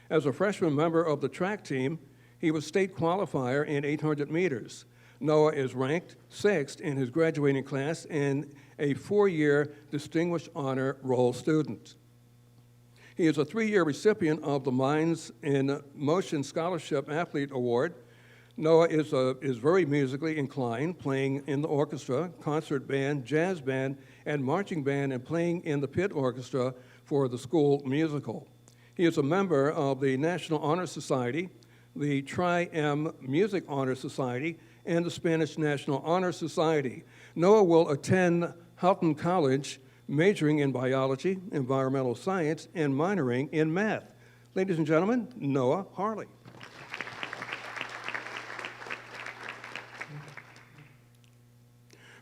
As a freshman member of the track team, he was state qualifier in 800 meters. Noah is ranked 6th in his graduating class and a 4-year Distinguished Honor Roll student. He is a 3-year recipient of the Minds in Motion Scholarship Athlete Award. Noah is very musically inclined, playing in the orchestra, concert band, jazz band, and marching band, and playing in the pit orchestra for the school musical. He is a member of the National Honor Society, the Tri-M Music Honor Society, and the Spanish National Honor Society. Noah will attend Houghton College, majoring in biology, environmental science, and minoring in math. Ladies and gentlemen, Noah Harley.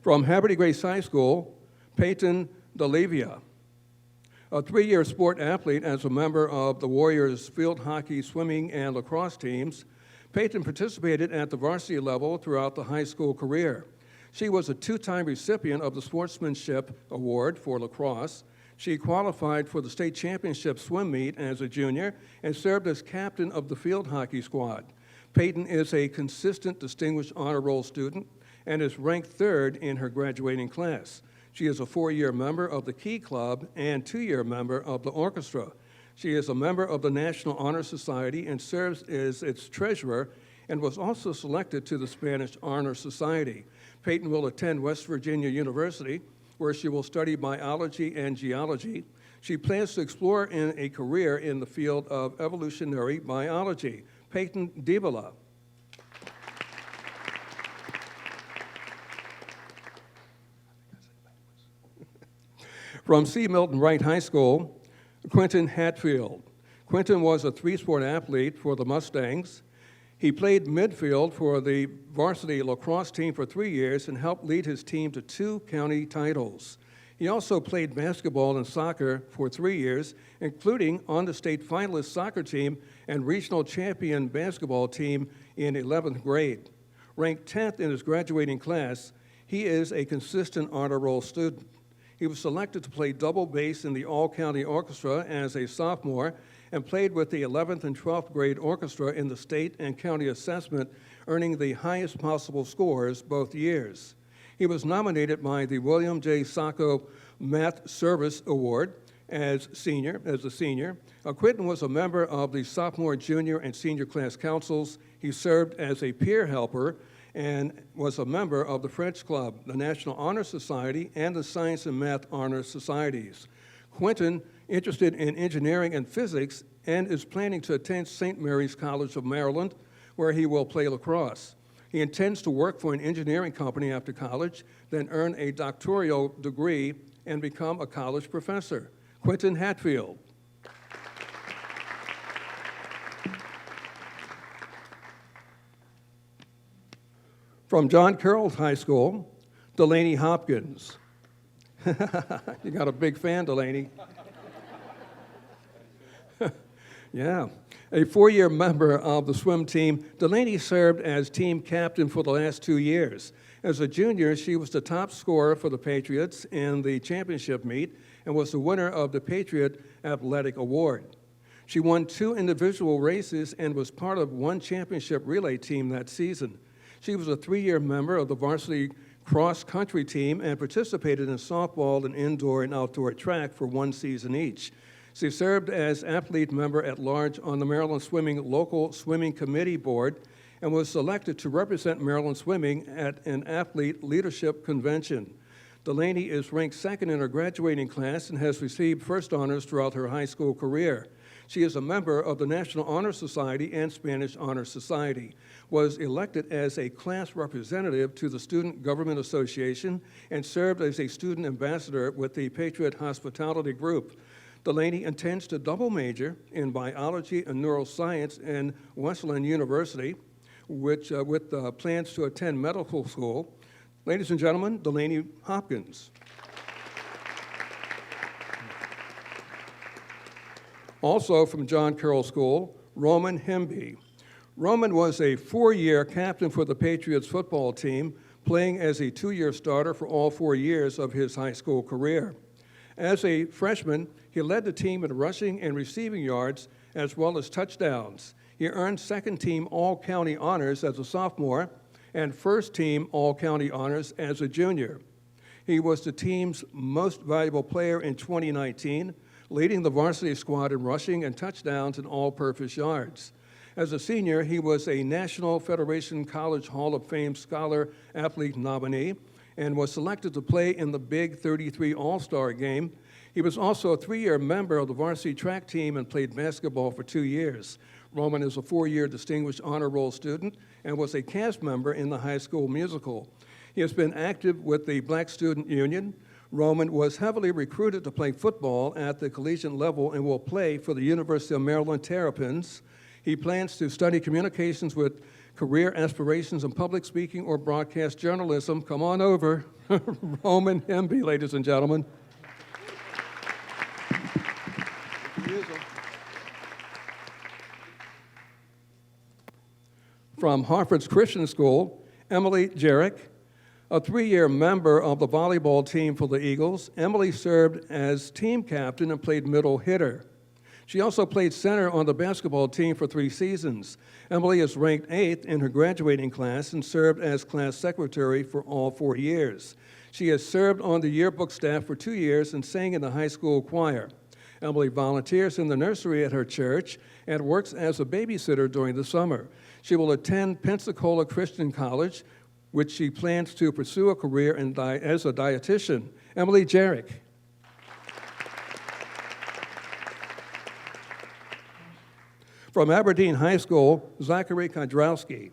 From Haverty Grace High School, Peyton DeLavia. A 3-year sport athlete as a member of the Warriors field hockey, swimming, and lacrosse teams, Peyton participated at the varsity level throughout the high school career. She was a 2-time recipient of the Sportsmanship Award for lacrosse. She qualified for the state championship swim meet as a junior and served as captain of the field hockey squad. Peyton is a consistent Distinguished Honor Roll student and is ranked 3rd in her graduating class. She is a 4-year member of the Key Club and 2-year member of the orchestra. She is a member of the National Honor Society and serves as its treasurer and was also selected to the Spanish Honor Society. Peyton will attend West Virginia University, where she will study biology and geology. She plans to explore in a career in the field of evolutionary biology. Peyton DeVilla. From C. Milton Wright High School, Quinnten Hatfield. Quinnten was a 3-sport athlete for the Mustangs. He played midfield for the varsity lacrosse team for 3 years and helped lead his team to 2 county titles. He also played basketball and soccer for 3 years, including on the state finalist soccer team and regional champion basketball team in 11th grade. Ranked 10th in his graduating class, he is a consistent honor roll student. He was selected to play double bass in the all-county orchestra as a sophomore and played with the 11th and 12th grade orchestra in the state and county assessment, earning the highest possible scores both years. He was nominated by the William J. Sacco Math Service Award as a senior. Quinnten was a member of the sophomore, junior, and senior class councils. He served as a peer helper and was a member of the French Club, the National Honor Society, and the Science and Math Honor Societies. Quinnten, interested in engineering and physics, and is planning to attend St. Mary's College of Maryland, where he will play lacrosse. He intends to work for an engineering company after college, then earn a doctoral degree and become a college professor. Quinnten Hatfield. From John Carroll High School, Delancy Hopkins. You got a big fan, Delancy. Yeah. A 4-year member of the swim team, Delancy served as team captain for the last 2 years. As a junior, she was the top scorer for the Patriots in the championship meet and was the winner of the Patriot Athletic Award. She won 2 individual races and was part of 1 championship relay team that season. She was a 3-year member of the varsity cross-country team and participated in softball and indoor and outdoor track for 1 season each. She served as athlete member at large on the Maryland Swimming Local Swimming Committee Board and was selected to represent Maryland Swimming at an athlete leadership convention. Delancy is ranked 2nd in her graduating class and has received first honors throughout her high school career. She is a member of the National Honor Society and Spanish Honor Society, was elected as a class representative to the Student Government Association, and served as a student ambassador with the Patriot Hospitality Group. Delancy intends to double major in biology and neuroscience in Wesleyan University, with plans to attend medical school. Ladies and gentlemen, Delancy Hopkins. Also from John Carroll School, Roman Hemby. Roman was a 4-year captain for the Patriots football team, playing as a 2-year starter for all 4 years of his high school career. As a freshman, he led the team in rushing and receiving yards as well as touchdowns. He earned second-team All-County honors as a sophomore and first-team All-County honors as a junior. He was the team's most valuable player in 2019, leading the varsity squad in rushing and touchdowns and all-purpose yards. As a senior, he was a National Federation College Hall of Fame Scholar Athlete nominee and was selected to play in the Big 33 All-Star Game. He was also a 3-year member of the varsity track team and played basketball for 2 years. Roman is a 4-year Distinguished Honor Roll student and was a cast member in the High School Musical. He has been active with the Black Student Union. Roman was heavily recruited to play football at the collegiate level and will play for the University of Maryland Terrapins. He plans to study communications with career aspirations in public speaking or broadcast journalism. Come on over, Roman Hemby, ladies and gentlemen. From Hartford's Christian School, Emily Jeric. A 3-year member of the volleyball team for the Eagles, Emily served as team captain and played middle hitter. She also played center on the basketball team for 3 seasons. Emily is ranked 8th in her graduating class and served as class secretary for all 4 years. She has served on the yearbook staff for 2 years and sang in the high school choir. Emily volunteers in the nursery at her church and works as a babysitter during the summer. She will attend Pensacola Christian College, which she plans to pursue a career as a dietitian. Emily Jeric. From Aberdeen High School, Zachary Kiedrowski.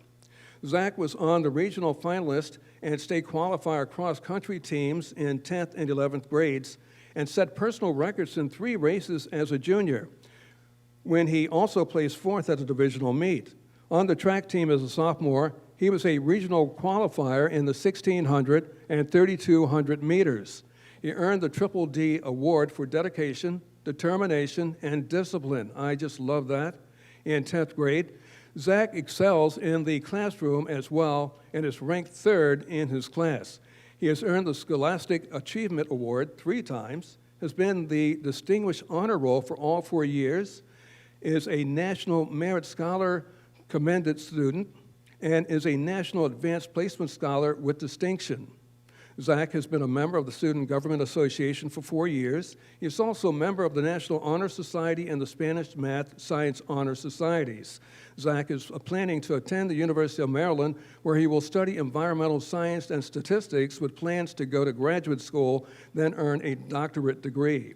Zach was on the regional finalist and state qualifier cross-country teams in 10th and 11th grades and set personal records in 3 races as a junior, when he also placed 4th at a divisional meet. On the track team as a sophomore, he was a regional qualifier in the 1,600 and 3,200 meters. He earned the Triple D Award for dedication, determination, and discipline. I just love that. In 10th grade, Zach excels in the classroom as well and is ranked 3rd in his class. He has earned the Scholastic Achievement Award 3 times, has been the Distinguished Honor Roll for all 4 years, is a National Merit Scholar Commended Student, and is a National Advanced Placement Scholar with distinction. Zach has been a member of the Student Government Association for 4 years. He is also a member of the National Honor Society and the Spanish Math Science Honor Societies. Zach is planning to attend the University of Maryland, where he will study environmental science and statistics with plans to go to graduate school, then earn a doctorate degree.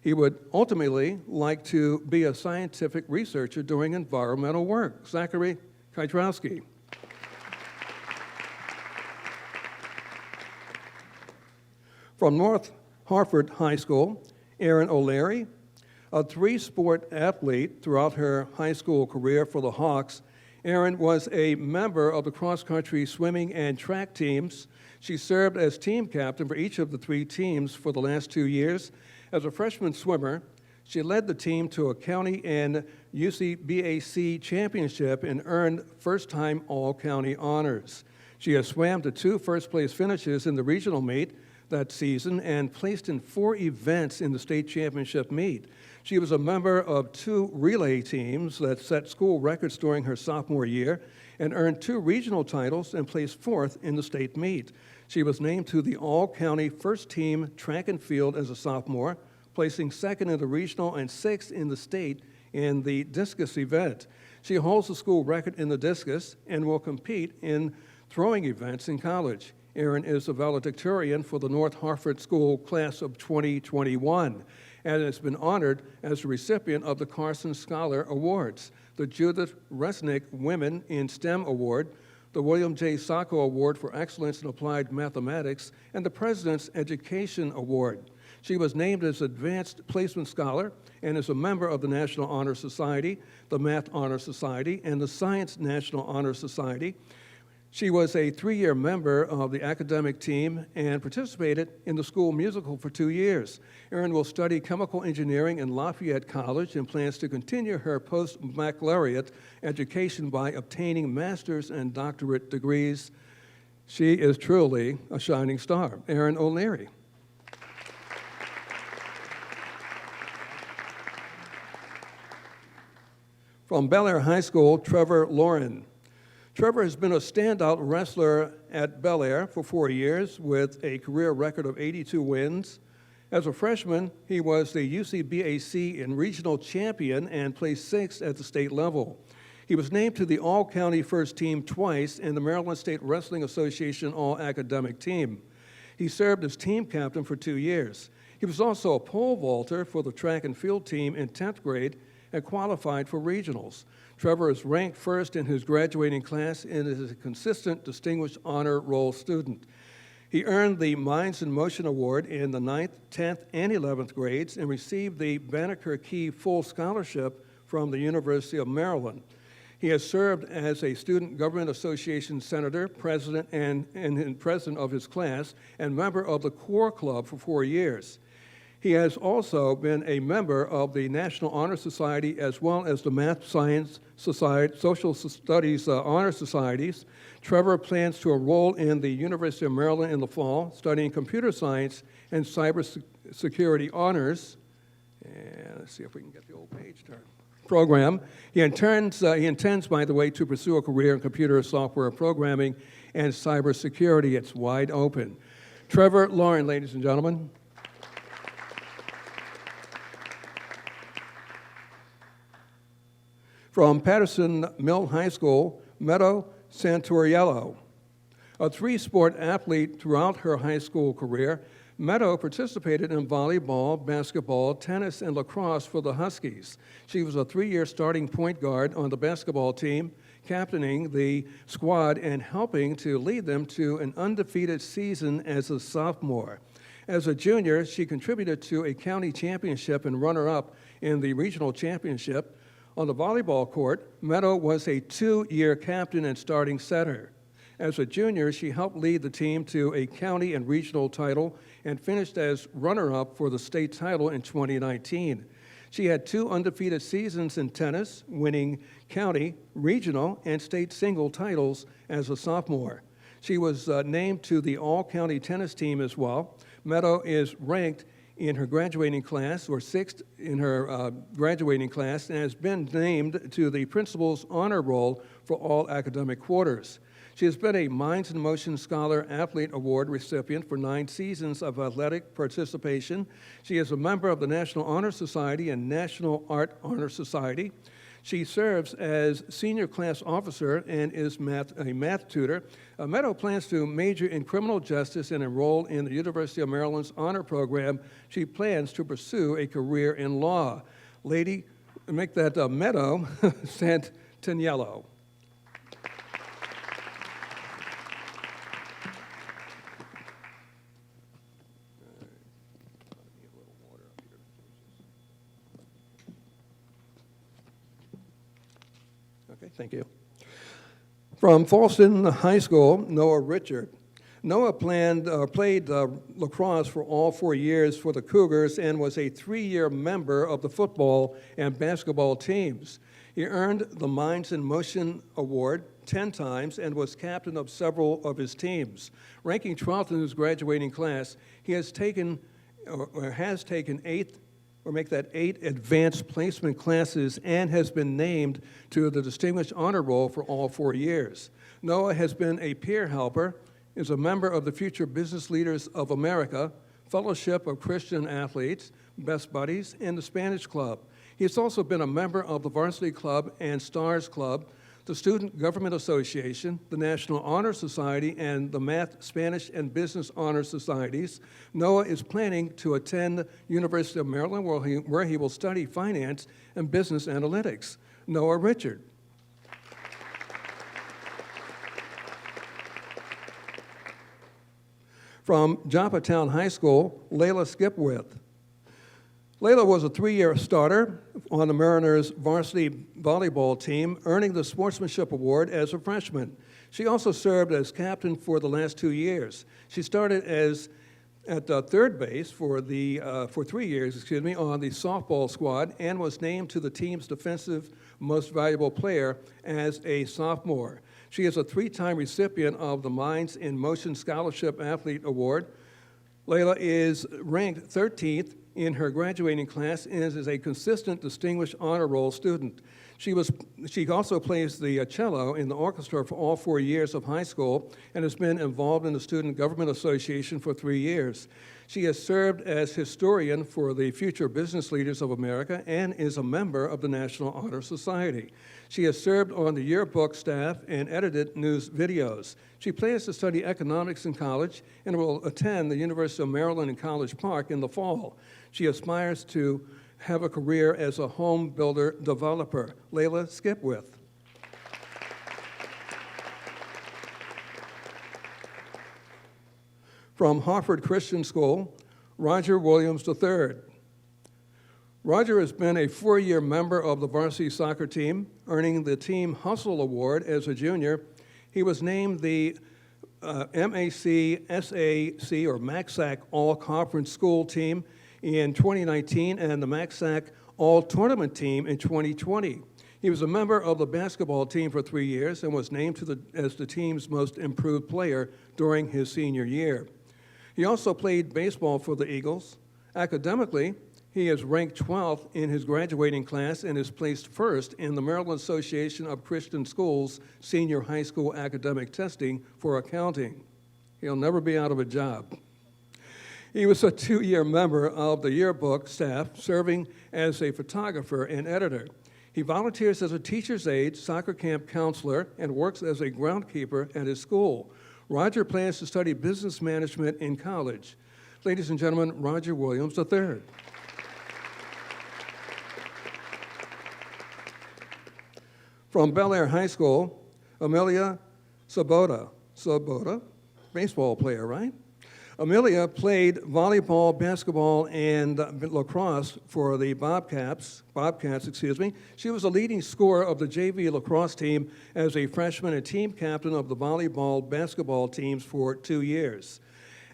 He would ultimately like to be a scientific researcher doing environmental work. Zachary Kiedrowski. From North Hartford High School, Erin O'Leary, a 3-sport athlete throughout her high school career for the Hawks. Erin was a member of the cross-country swimming and track teams. She served as team captain for each of the 3 teams for the last 2 years. As a freshman swimmer, she led the team to a county and UCBAC championship and earned first-time all-county honors. She has swam to 2 first-place finishes in the regional meet that season and placed in 4 events in the state championship meet. She was a member of 2 relay teams that set school records during her sophomore year and earned 2 regional titles and placed 4th in the state meet. She was named to the all-county first-team track and field as a sophomore, placing 2nd in the regional and 6th in the state in the discus event. She holds the school record in the discus and will compete in throwing events in college. Erin is a valedictorian for the North Hartford School Class of 2021 and has been honored as a recipient of the Carson Scholar Awards, the Judith Resnick Women in STEM Award, the William J. Sacco Award for Excellence in Applied Mathematics, and the President's Education Award. She was named as Advanced Placement Scholar and is a member of the National Honor Society, the Math Honor Society, and the Science National Honor Society. She was a 3-year member of the academic team and participated in the school musical for 2 years. Erin will study chemical engineering in Lafayette College and plans to continue her post-baccalaureate education by obtaining master's and doctorate degrees. She is truly a shining star. Erin O'Leary. From Bel Air High School, Trevor Lauren. Trevor has been a standout wrestler at Bel Air for 4 years with a career record of 82 wins. As a freshman, he was the UCBAC and regional champion and placed 6th at the state level. He was named to the All-County First Team twice and the Maryland State Wrestling Association All-Academic Team. He served as team captain for 2 years. He was also a pole vaulter for the track and field team in 10th grade and qualified for regionals. Trevor is ranked first in his graduating class and is a consistent Distinguished Honor Roll student. He earned the Minds in Motion Award in the 9th, 10th, and 11th grades and received the Banneker Key Full Scholarship from the University of Maryland. He has served as a Student Government Association senator, president, and president of his class, and member of the Core Club for 4 years. He has also been a member of the National Honor Society as well as the Math Science Society, Social Studies Honor Societies. Trevor plans to enroll in the University of Maryland in the fall, studying computer science and cybersecurity honors. And let's see if we can get the old page turned. Program. He intends, by the way, to pursue a career in computer software programming and cybersecurity. It's wide open. Trevor Lauren, ladies and gentlemen. From Patterson Mill High School, Meadow Santoricllo. A 3-sport athlete throughout her high school career, Meadow participated in volleyball, basketball, tennis, and lacrosse for the Huskies. She was a 3-year starting point guard on the basketball team, captaining the squad and helping to lead them to an undefeated season as a sophomore. As a junior, she contributed to a county championship and runner-up in the regional championship. On the volleyball court, Meadow was a 2-year captain and starting setter. As a junior, she helped lead the team to a county and regional title and finished as runner-up for the state title in 2019. She had 2 undefeated seasons in tennis, winning county, regional, and state single titles as a sophomore. She was named to the all-county tennis team as well. Meadow is ranked in her graduating class, or 6th in her graduating class, and has been named to the Principal's Honor Roll for all academic quarters. She has been a Minds in Motion Scholar Athlete Award recipient for 9 seasons of athletic participation. She is a member of the National Honor Society and National Art Honor Society. She serves as senior class officer and is a math tutor. Meadow plans to major in criminal justice and enroll in the University of Maryland's honor program. She plans to pursue a career in law. Lady, make that Meadow Santoricllo. Okay, thank you. From Falston High School, Noah Richard. Noah played lacrosse for all 4 years for the Cougars and was a 3-year member of the football and basketball teams. He earned the Minds in Motion Award 10 times and was captain of several of his teams. Ranking 12th in his graduating class, he has taken 8 advanced placement classes and has been named to the Distinguished Honor Roll for all 4 years. Noah has been a peer helper, is a member of the Future Business Leaders of America, Fellowship of Christian Athletes, Best Buddies, and the Spanish Club. He has also been a member of the Varsity Club and Stars Club, the Student Government Association, the National Honor Society, and the Math, Spanish, and Business Honor Societies. Noah is planning to attend University of Maryland, where he will study finance and business analytics. Noah Richard. From Joppatown High School, Laila Skipwith. Laila was a 3-year starter on the Mariners varsity volleyball team, earning the Sportsmanship Award as a freshman. She also served as captain for the last 2 years. She started at third base for 3 years, on the softball squad and was named to the team's defensive most valuable player as a sophomore. She is a 3-time recipient of the Minds in Motion Scholarship Athlete Award. Laila is ranked 13th in her graduating class and is a consistent Distinguished Honor Roll student. She also plays the cello in the orchestra for all 4 years of high school and has been involved in the Student Government Association for 3 years. She has served as historian for the Future Business Leaders of America and is a member of the National Honor Society. She has served on the yearbook staff and edited news videos. She plans to study economics in college and will attend the University of Maryland in College Park in the fall. She aspires to have a career as a home builder developer. Laila Skipwith. From Harvard Christian School, Roger Williams III. Roger has been a 4-year member of the varsity soccer team, earning the Team Hustle Award as a junior. He was named the MAC, SAC, or MACSAC All-Conference School Team in 2019 and the MACSAC All-Tournament Team in 2020. He was a member of the basketball team for 3 years and was named as the team's most improved player during his senior year. He also played baseball for the Eagles. Academically, he is ranked 12th in his graduating class and is placed first in the Maryland Association of Christian Schools senior high school academic testing for accounting. He'll never be out of a job. He was a 2-year member of the yearbook staff, serving as a photographer and editor. He volunteers as a teacher's aide, soccer camp counselor, and works as a groundskeeper at his school. Roger plans to study business management in college. Ladies and gentlemen, Roger Williams III. From Bel Air High School, Amelia Sabota, baseball player, right? Amelia played volleyball, basketball, and lacrosse for the Bobcats. She was a leading scorer of the JV lacrosse team as a freshman and team captain of the volleyball, basketball teams for 2 years.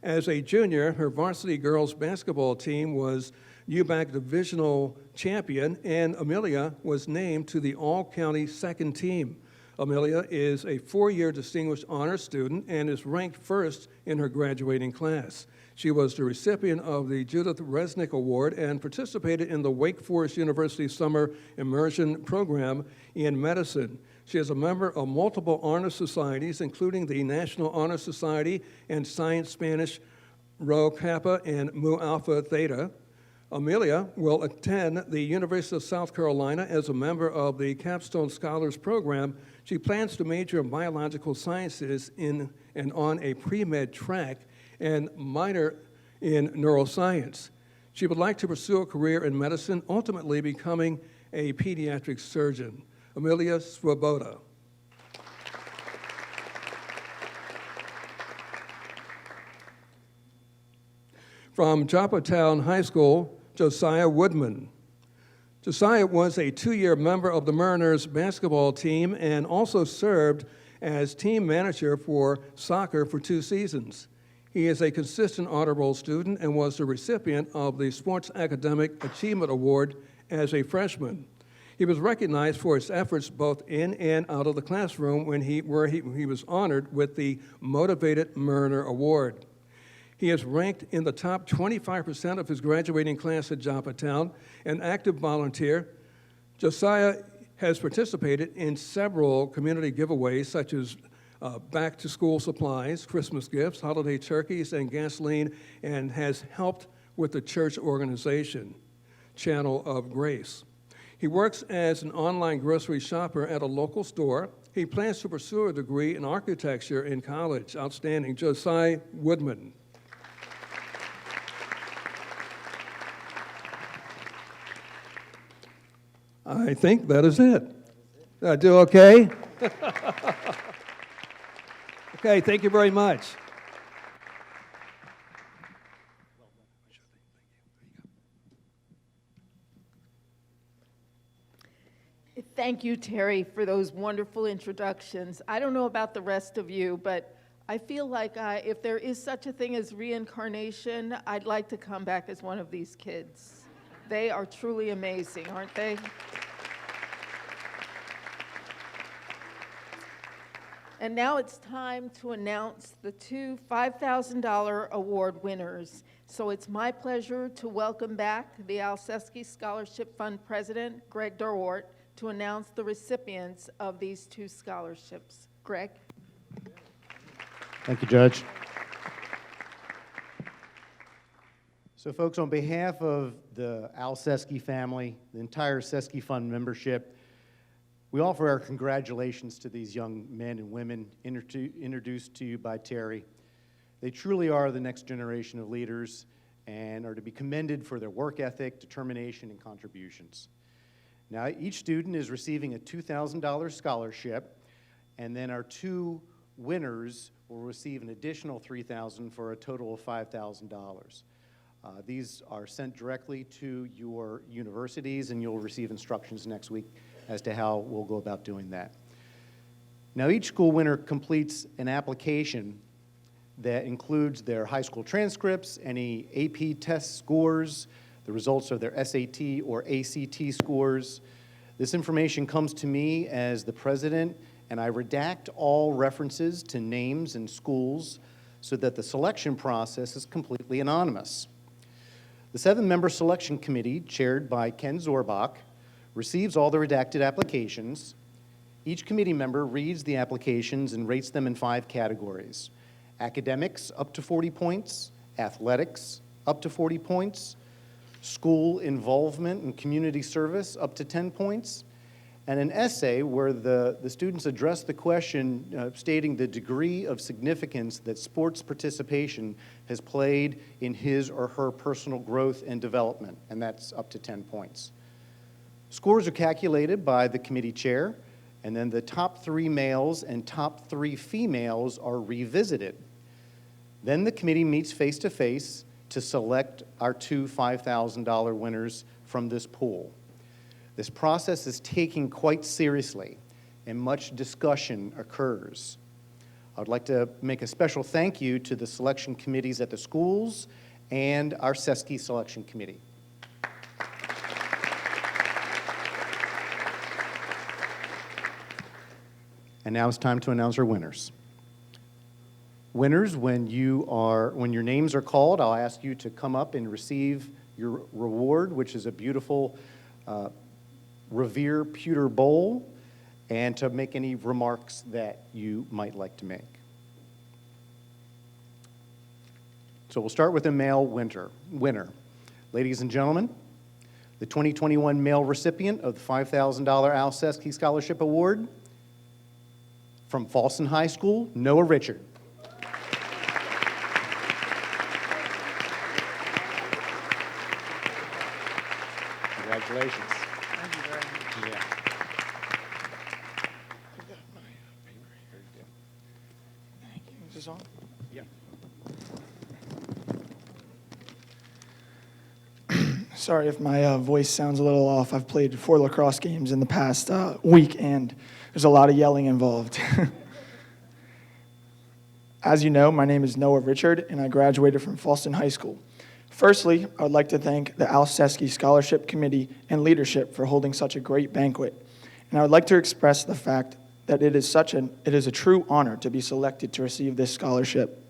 As a junior, her varsity girls basketball team was UBAC divisional champion, and Amelia was named to the all-county second team. Amelia is a 4-year Distinguished Honor student and is ranked first in her graduating class. She was the recipient of the Judith Resnick Award and participated in the Wake Forest University Summer Immersion Program in Medicine. She is a member of multiple honor societies, including the National Honor Society and Science Spanish Rho Kappa and Mu Alpha Theta. Amelia will attend the University of South Carolina as a member of the Capstone Scholars Program. She plans to major in biological sciences and on a pre-med track and minor in neuroscience. She would like to pursue a career in medicine, ultimately becoming a pediatric surgeon. Amelia Swoboda. From Joppatown High School, Josiah Woodman. Josiah was a 2-year member of the Mariners basketball team and also served as team manager for soccer for 2 seasons. He is a consistent honor roll student and was the recipient of the Sports Academic Achievement Award as a freshman. He was recognized for his efforts both in and out of the classroom where he was honored with the Motivated Mariner Award. He is ranked in the top 25% of his graduating class at Joppatown, an active volunteer. Josiah has participated in several community giveaways, such as back-to-school supplies, Christmas gifts, holiday turkeys, and gasoline, and has helped with the church organization, Channel of Grace. He works as an online grocery shopper at a local store. He plans to pursue a degree in architecture in college. Outstanding, Josiah Woodman. I think that is it. Did I do okay? Okay, thank you very much. If Thank you, Terry, for those wonderful introductions. I don't know about the rest of you, but I feel like if there is such a thing as reincarnation, I'd like to come back as one of these kids. They are truly amazing, aren't they? And now it's time to announce the two $5,000 award winners. So it's my pleasure to welcome back the Cesky Scholarship Fund President, Greg Derwart, to announce the recipients of these two scholarships. Greg? Thank you, Judge. So, folks, on behalf of the Cesky family, the entire Cesky Fund membership, we offer our congratulations to these young men and women introduced to you by Terry. They truly are the next generation of leaders and are to be commended for their work ethic, determination, and contributions. Now, each student is receiving a $2,000 scholarship, and then our two winners will receive an additional $3,000 for a total of $5,000. These are sent directly to your universities, and you'll receive instructions next week as to how we'll go about doing that. Now, each school winner completes an application that includes their high school transcripts, any AP test scores, the results of their SAT or ACT scores. This information comes to me as the president, and I redact all references to names and schools so that the selection process is completely anonymous. The 7-member selection committee, chaired by Ken Zorbach, receives all the redacted applications. Each committee member reads the applications and rates them in 5 categories: academics, up to 40 points; athletics, up to 40 points; school involvement and community service, up to 10 points; and an essay where the students address the question stating the degree of significance that sports participation has played in his or her personal growth and development, and that's up to 10 points. Scores are calculated by the committee chair, and then the top 3 males and top 3 females are revisited. Then the committee meets face-to-face to select our two $5,000 winners from this pool. This process is taken quite seriously, and much discussion occurs. I would like to make a special thank you to the selection committees at the schools and our Cesky Selection Committee. And now it's time to announce our winners. Winners, when your names are called, I'll ask you to come up and receive your reward, which is a beautiful Revere pewter bowl, and to make any remarks that you might like to make. So we'll start with the male winner. Ladies and gentlemen, the 2021 male recipient of the $5,000 Cesky Scholarship Award from Falston High School, Noah Richard. Congratulations. Yeah. Thank you. Is this on? Yeah. Sorry if my voice sounds a little off. I've played 4 lacrosse games in the past week, and there's a lot of yelling involved. As you know, my name is Noah Richard, and I graduated from Falston High School. Firstly, I would like to thank the Cesky Scholarship Committee and leadership for holding such a great banquet. And I would like to express the fact that it is a true honor to be selected to receive this scholarship.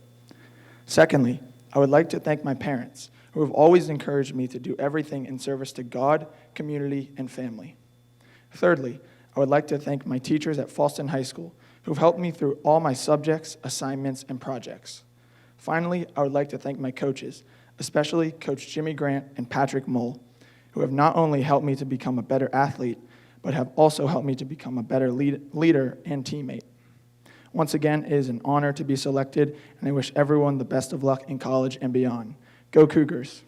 Secondly, I would like to thank my parents, who have always encouraged me to do everything in service to God, community, and family. Thirdly, I would like to thank my teachers at Falston High School, who've helped me through all my subjects, assignments, and projects. Finally, I would like to thank my coaches, especially Coach Jimmy Grant and Patrick Mull, who have not only helped me to become a better athlete, but have also helped me to become a better leader and teammate. Once again, it is an honor to be selected, and I wish everyone the best of luck in college and beyond. Go Cougars!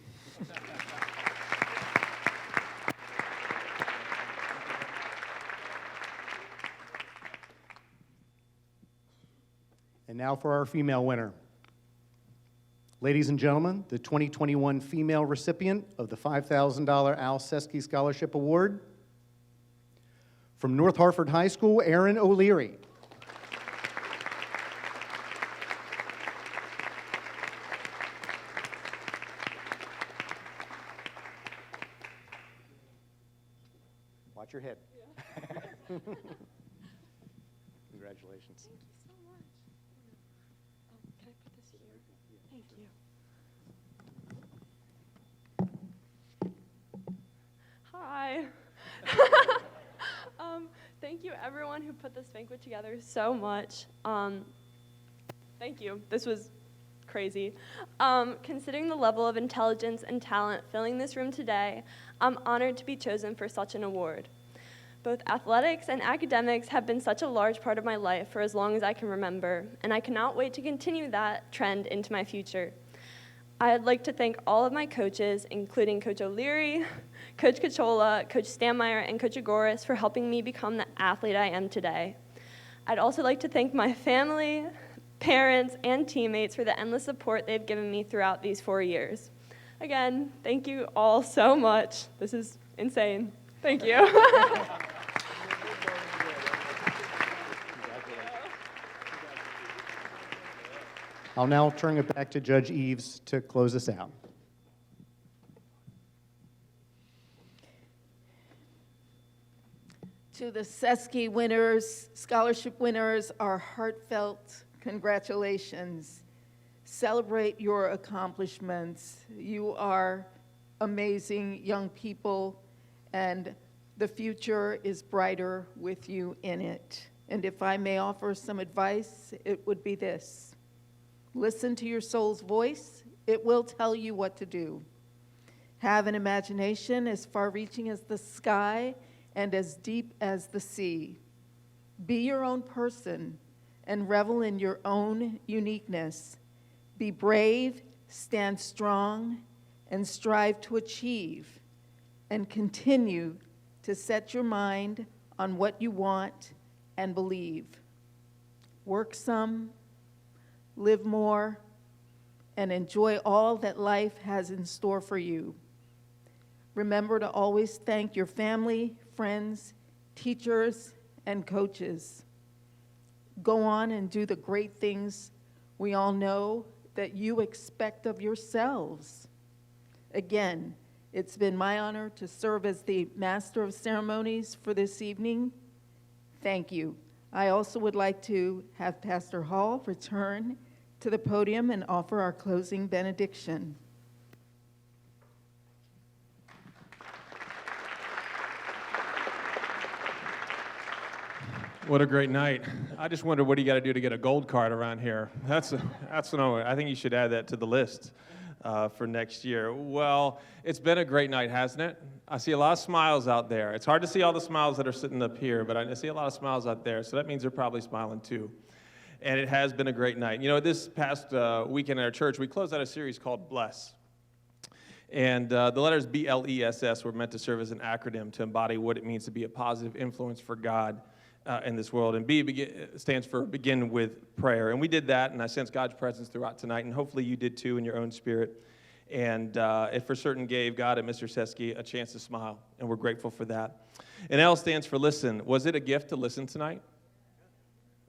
And now for our female winner. Ladies and gentlemen, the 2021 female recipient of the $5,000 Cesky Scholarship Award From North Hartford High School, Erin O'Leary. Watch your head. Yeah. Congratulations. Thank you so much. Can I put this here? Thank you. Hi. Thank you, everyone who put this banquet together so much. Thank you. This was crazy. Considering the level of intelligence and talent filling this room today, I'm honored to be chosen for such an award. Both athletics and academics have been such a large part of my life for as long as I can remember, and I cannot wait to continue that trend into my future. I'd like to thank all of my coaches, including Coach O'Leary, Coach Cachola, Coach Stanmeyer, and Coach Agoris for helping me become the athlete I am today. I'd also like to thank my family, parents, and teammates for the endless support they've given me throughout these 4 years. Again, thank you all so much. This is insane. Thank you. I'll now turn it back to Judge Eaves to close us out. To the Cesky winners, scholarship winners, our heartfelt congratulations. Celebrate your accomplishments. You are amazing young people, and the future is brighter with you in it. And if I may offer some advice, it would be this. Listen to your soul's voice. It will tell you what to do. Have an imagination as far-reaching as the sky and as deep as the sea. Be your own person and revel in your own uniqueness. Be brave, stand strong, and strive to achieve. And continue to set your mind on what you want and believe. Work some, live more, and enjoy all that life has in store for you. Remember to always thank your family, friends, teachers, and coaches. Go on and do the great things we all know that you expect of yourselves. Again, it's been my honor to serve as the Master of Ceremonies for this evening. Thank you. I also would like to have Pastor Hall return to the podium and offer our closing benediction. What a great night. I just wonder what you got to do to get a gold card around here. That's what I think you should add that to the list for next year. Well, it's been a great night, hasn't it? I see a lot of smiles out there. It's hard to see all the smiles that are sitting up here, but I see a lot of smiles out there, so that means they're probably smiling too. And it has been a great night. You know, this past weekend at our church, we closed out a series called Bless. And the letters BLESS were meant to serve as an acronym to embody what it means to be a positive influence for God in this world. And B stands for begin with prayer. And we did that, and I sensed God's presence throughout tonight, and hopefully you did too in your own spirit. And it for certain gave God and Mr. Cesky a chance to smile, and we're grateful for that. And L stands for listen. Was it a gift to listen tonight?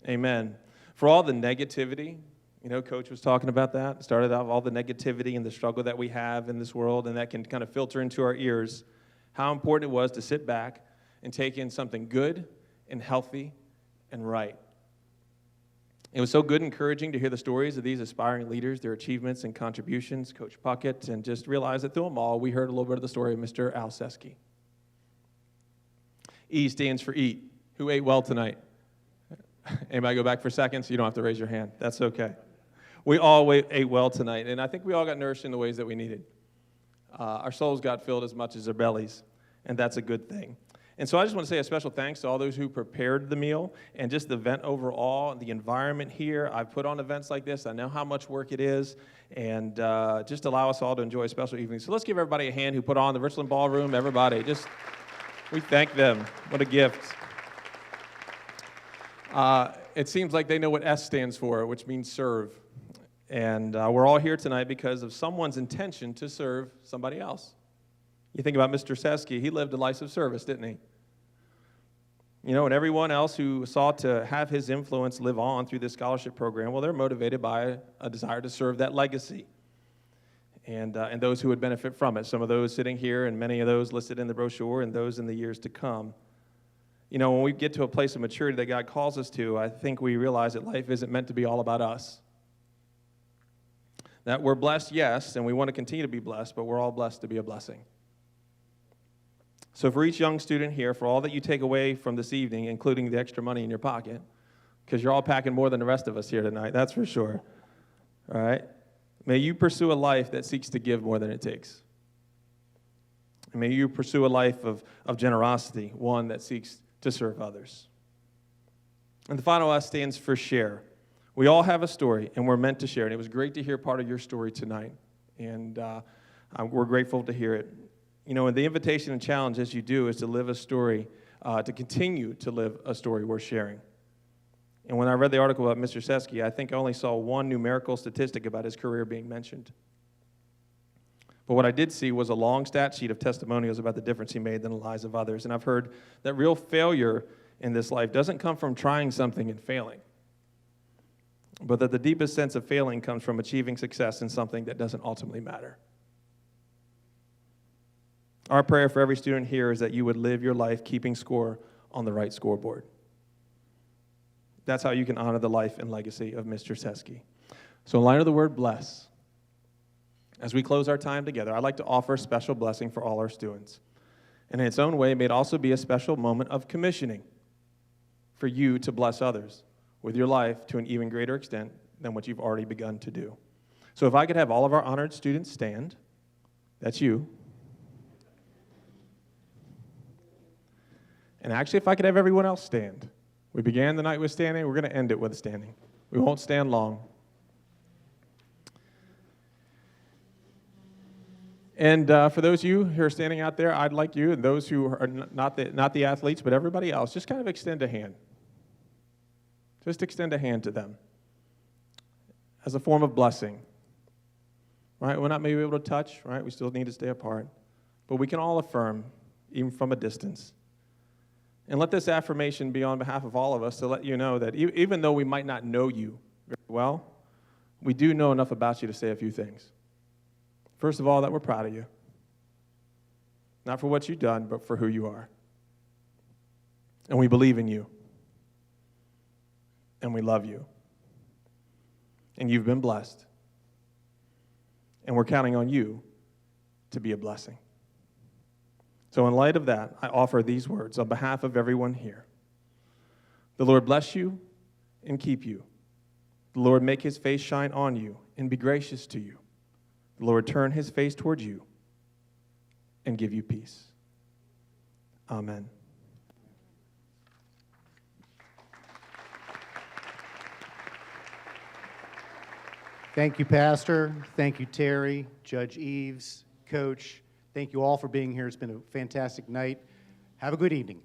Amen. For all the negativity, you know, Coach was talking about that. Started off all the negativity and the struggle that we have in this world, and that can kind of filter into our ears. How important it was to sit back and take in something good and healthy and right. It was so good and encouraging to hear the stories of these aspiring leaders, their achievements and contributions, Coach Puckett, and just realize that through them all, we heard a little bit of the story of Mr. Al Cesky. E stands for eat. Who ate well tonight? Anybody go back for seconds? You don't have to raise your hand. That's okay. We all ate well tonight, and I think we all got nourished in the ways that we needed. Our souls got filled as much as our bellies, and that's a good thing. And so I just want to say a special thanks to all those who prepared the meal and just the event overall, the environment here. I've put on events like this. I know how much work it is, and just allow us all to enjoy a special evening. So let's give everybody a hand who put on the Richlin Ballroom. Everybody, we thank them. What a gift. It seems like they know what S stands for, which means serve. And we're all here tonight because of someone's intention to serve somebody else. You think about Mr. Cesky. He lived a life of service, didn't he? And everyone else who sought to have his influence live on through this scholarship program, well, they're motivated by a desire to serve that legacy and those who would benefit from it. Some of those sitting here and many of those listed in the brochure and those in the years to come. When we get to a place of maturity that God calls us to, I think we realize that life isn't meant to be all about us. That we're blessed, yes, and we want to continue to be blessed, but we're all blessed to be a blessing. So for each young student here, for all that you take away from this evening, including the extra money in your pocket, because you're all packing more than the rest of us here tonight, that's for sure. All right? May you pursue a life that seeks to give more than it takes. And may you pursue a life of generosity, one that seeks to serve others. And the final S stands for share. We all have a story, and we're meant to share it. It was great to hear part of your story tonight, and we're grateful to hear it. And the invitation and challenge as you do is to live a story, to continue to live a story worth sharing. And when I read the article about Mr. Cesky, I think I only saw one numerical statistic about his career being mentioned. But what I did see was a long stat sheet of testimonials about the difference he made in the lives of others. And I've heard that real failure in this life doesn't come from trying something and failing, but that the deepest sense of failing comes from achieving success in something that doesn't ultimately matter. Our prayer for every student here is that you would live your life keeping score on the right scoreboard. That's how you can honor the life and legacy of Mr. Cesky. So in light of the word bless, as we close our time together, I'd like to offer a special blessing for all our students. And in its own way, it may also be a special moment of commissioning for you to bless others with your life to an even greater extent than what you've already begun to do. So if I could have all of our honored students stand, that's you. And actually, if I could have everyone else stand. We began the night with standing, we're going to end it with standing. We won't stand long. And for those of you who are standing out there, I'd like you, and those who are not the athletes, but everybody else, just kind of extend a hand. Just extend a hand to them as a form of blessing. Right? We're not maybe able to touch, right? We still need to stay apart. But we can all affirm, even from a distance. And let this affirmation be on behalf of all of us to let you know that even though we might not know you very well, we do know enough about you to say a few things. First of all, that we're proud of you. Not for what you've done, but for who you are. And we believe in you. And we love you. And you've been blessed. And we're counting on you to be a blessing. So in light of that, I offer these words on behalf of everyone here. The Lord bless you and keep you. The Lord make his face shine on you and be gracious to you. The Lord turn his face towards you and give you peace. Amen. Thank you, Pastor. Thank you, Terry, Judge Eaves, Coach. Thank you all for being here. It's been a fantastic night. Have a good evening.